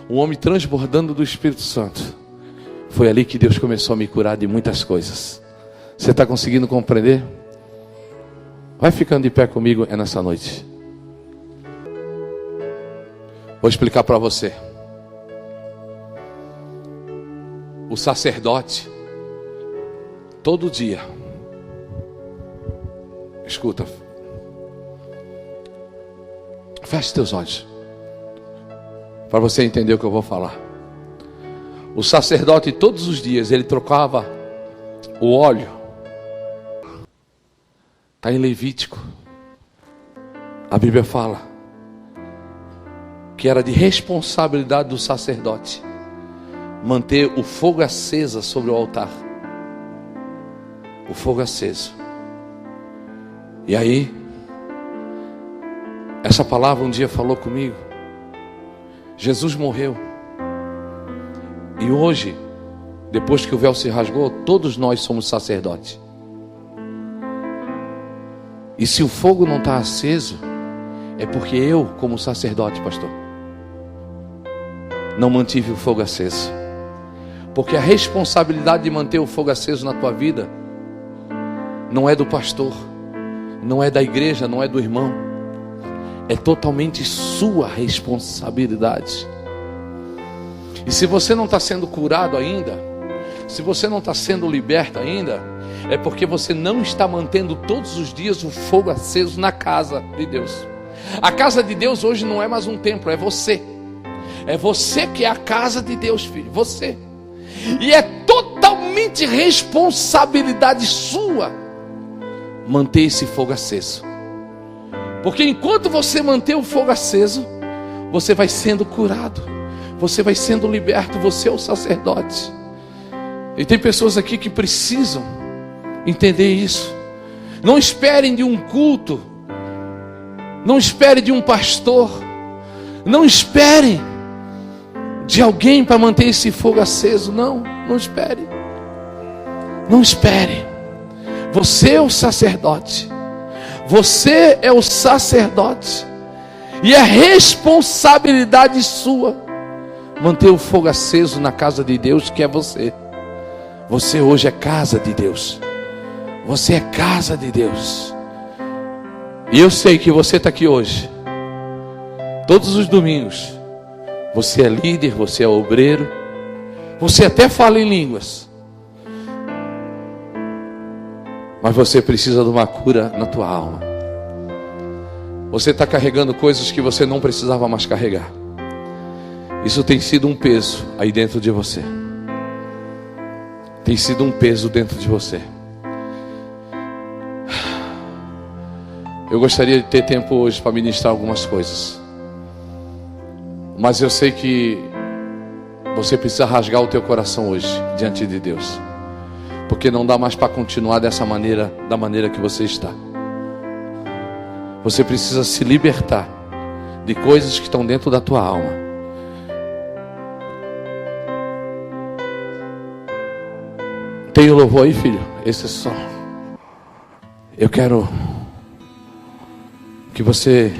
um homem transbordando do Espírito Santo. Foi ali que Deus começou a me curar de muitas coisas. Você está conseguindo compreender? Vai ficando de pé comigo nessa noite. Vou explicar para você. O sacerdote, todo dia, escuta, feche teus olhos, para você entender o que eu vou falar. O sacerdote todos os dias, ele trocava o óleo. Está em Levítico. A Bíblia fala que era de responsabilidade do sacerdote manter o fogo aceso sobre o altar. O fogo aceso. E aí, essa palavra um dia falou comigo. Jesus morreu. E hoje, depois que o véu se rasgou, todos nós somos sacerdotes. E se o fogo não está aceso, é porque eu, como sacerdote, pastor, não mantive o fogo aceso. Porque a responsabilidade de manter o fogo aceso na tua vida não é do pastor, não é da igreja, não é do irmão. É totalmente sua responsabilidade. E se você não está sendo curado ainda, se você não está sendo liberto ainda, é porque você não está mantendo todos os dias o fogo aceso na casa de Deus. A casa de Deus hoje não é mais um templo, é você. É você que é a casa de Deus, filho, você. E é totalmente responsabilidade sua manter esse fogo aceso. Porque enquanto você manter o fogo aceso, você vai sendo curado, você vai sendo liberto, você é o sacerdote. E tem pessoas aqui que precisam entender isso. Não esperem de um culto, não espere de um pastor, não esperem de alguém para manter esse fogo aceso. Não espere. Não espere. Você é o sacerdote. Você é o sacerdote. E é responsabilidade sua manter o fogo aceso na casa de Deus, que é você. Você hoje é casa de Deus. Você é casa de Deus. E eu sei que você está aqui hoje, todos os domingos. Você é líder, você é obreiro, você até fala em línguas, mas você precisa de uma cura na tua alma. Você está carregando coisas que você não precisava mais carregar. Isso tem sido um peso aí dentro de você. Tem sido um peso dentro de você. Eu gostaria de ter tempo hoje para ministrar algumas coisas, mas eu sei que você precisa rasgar o teu coração hoje diante de Deus, porque não dá mais para continuar dessa maneira, da maneira que você está. Você precisa se libertar de coisas que estão dentro da tua alma Tem o louvor aí, filho? Esse é só. Eu quero que você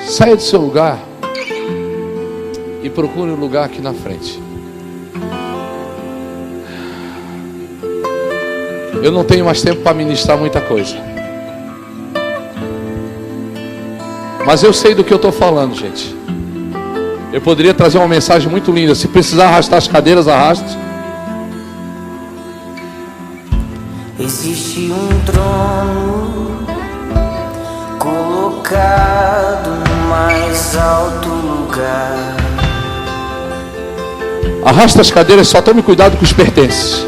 saia do seu lugar e procure um lugar aqui na frente. Eu não tenho mais tempo para ministrar muita coisa, mas eu sei do que eu estou falando, gente. Eu poderia trazer uma mensagem muito linda. Se precisar arrastar as cadeiras, arraste. Existe um trono colocado no mais alto lugar. Arrasta as cadeiras, só tome cuidado com os pertences.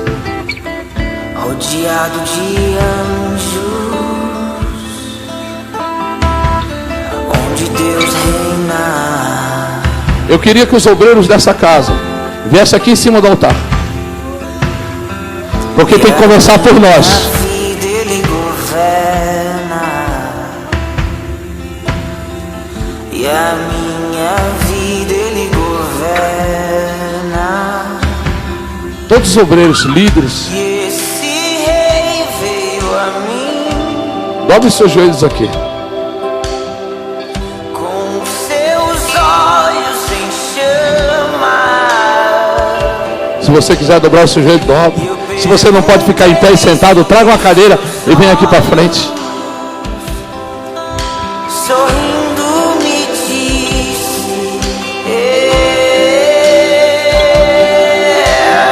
Rodeado de anjos, onde Deus reina. Eu queria que os obreiros dessa casa viessem aqui em cima do altar, porque tem que começar por nós. A vida Ele governa, e a minha vida Ele governa. Todos os obreiros, líderes, E esse rei veio a mim dobre os seus joelhos aqui. com seus olhos em chama. Se você quiser dobrar o seu joelho, dobre. Se você não pode ficar em pé e sentado, traga uma cadeira e vem aqui para frente. Sorrindo me disse: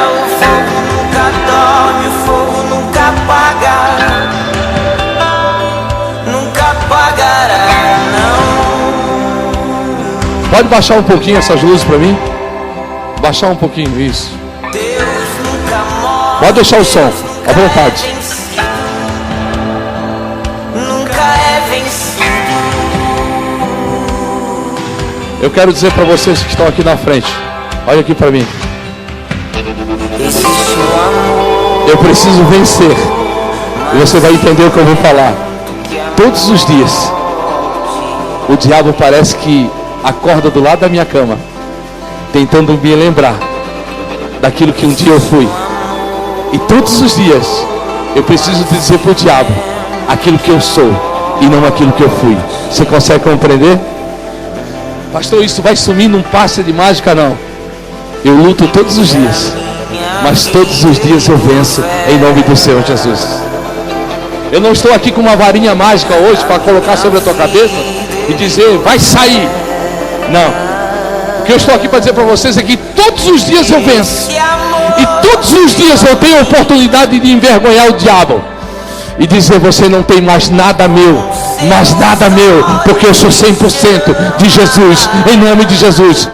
o fogo nunca dorme, o fogo nunca apaga, nunca apagará, não. Pode baixar um pouquinho essas luzes para mim? Baixar um pouquinho, isso. Deus nunca morre. Pode deixar o som, à vontade. Nunca é vencido. Eu quero dizer para vocês que estão aqui na frente, olha aqui para mim. Existe um amor. Eu preciso vencer. E você vai entender o que eu vou falar. Todos os dias, o diabo parece que acorda do lado da minha cama, tentando me lembrar daquilo que um dia eu fui. E todos os dias eu preciso dizer para o diabo aquilo que eu sou e não aquilo que eu fui. Você consegue compreender? Pastor, isso vai sumir num passe de mágica? Não. Eu luto todos os dias, mas todos os dias eu venço em nome do Senhor Jesus. Eu não estou aqui com uma varinha mágica hoje para colocar sobre a tua cabeça e dizer, vai sair. Não. O que eu estou aqui para dizer para vocês é que todos os dias eu venço. E todos os dias eu tenho a oportunidade de envergonhar o diabo e dizer, você não tem mais nada meu, porque eu sou 100% de Jesus, em nome de Jesus.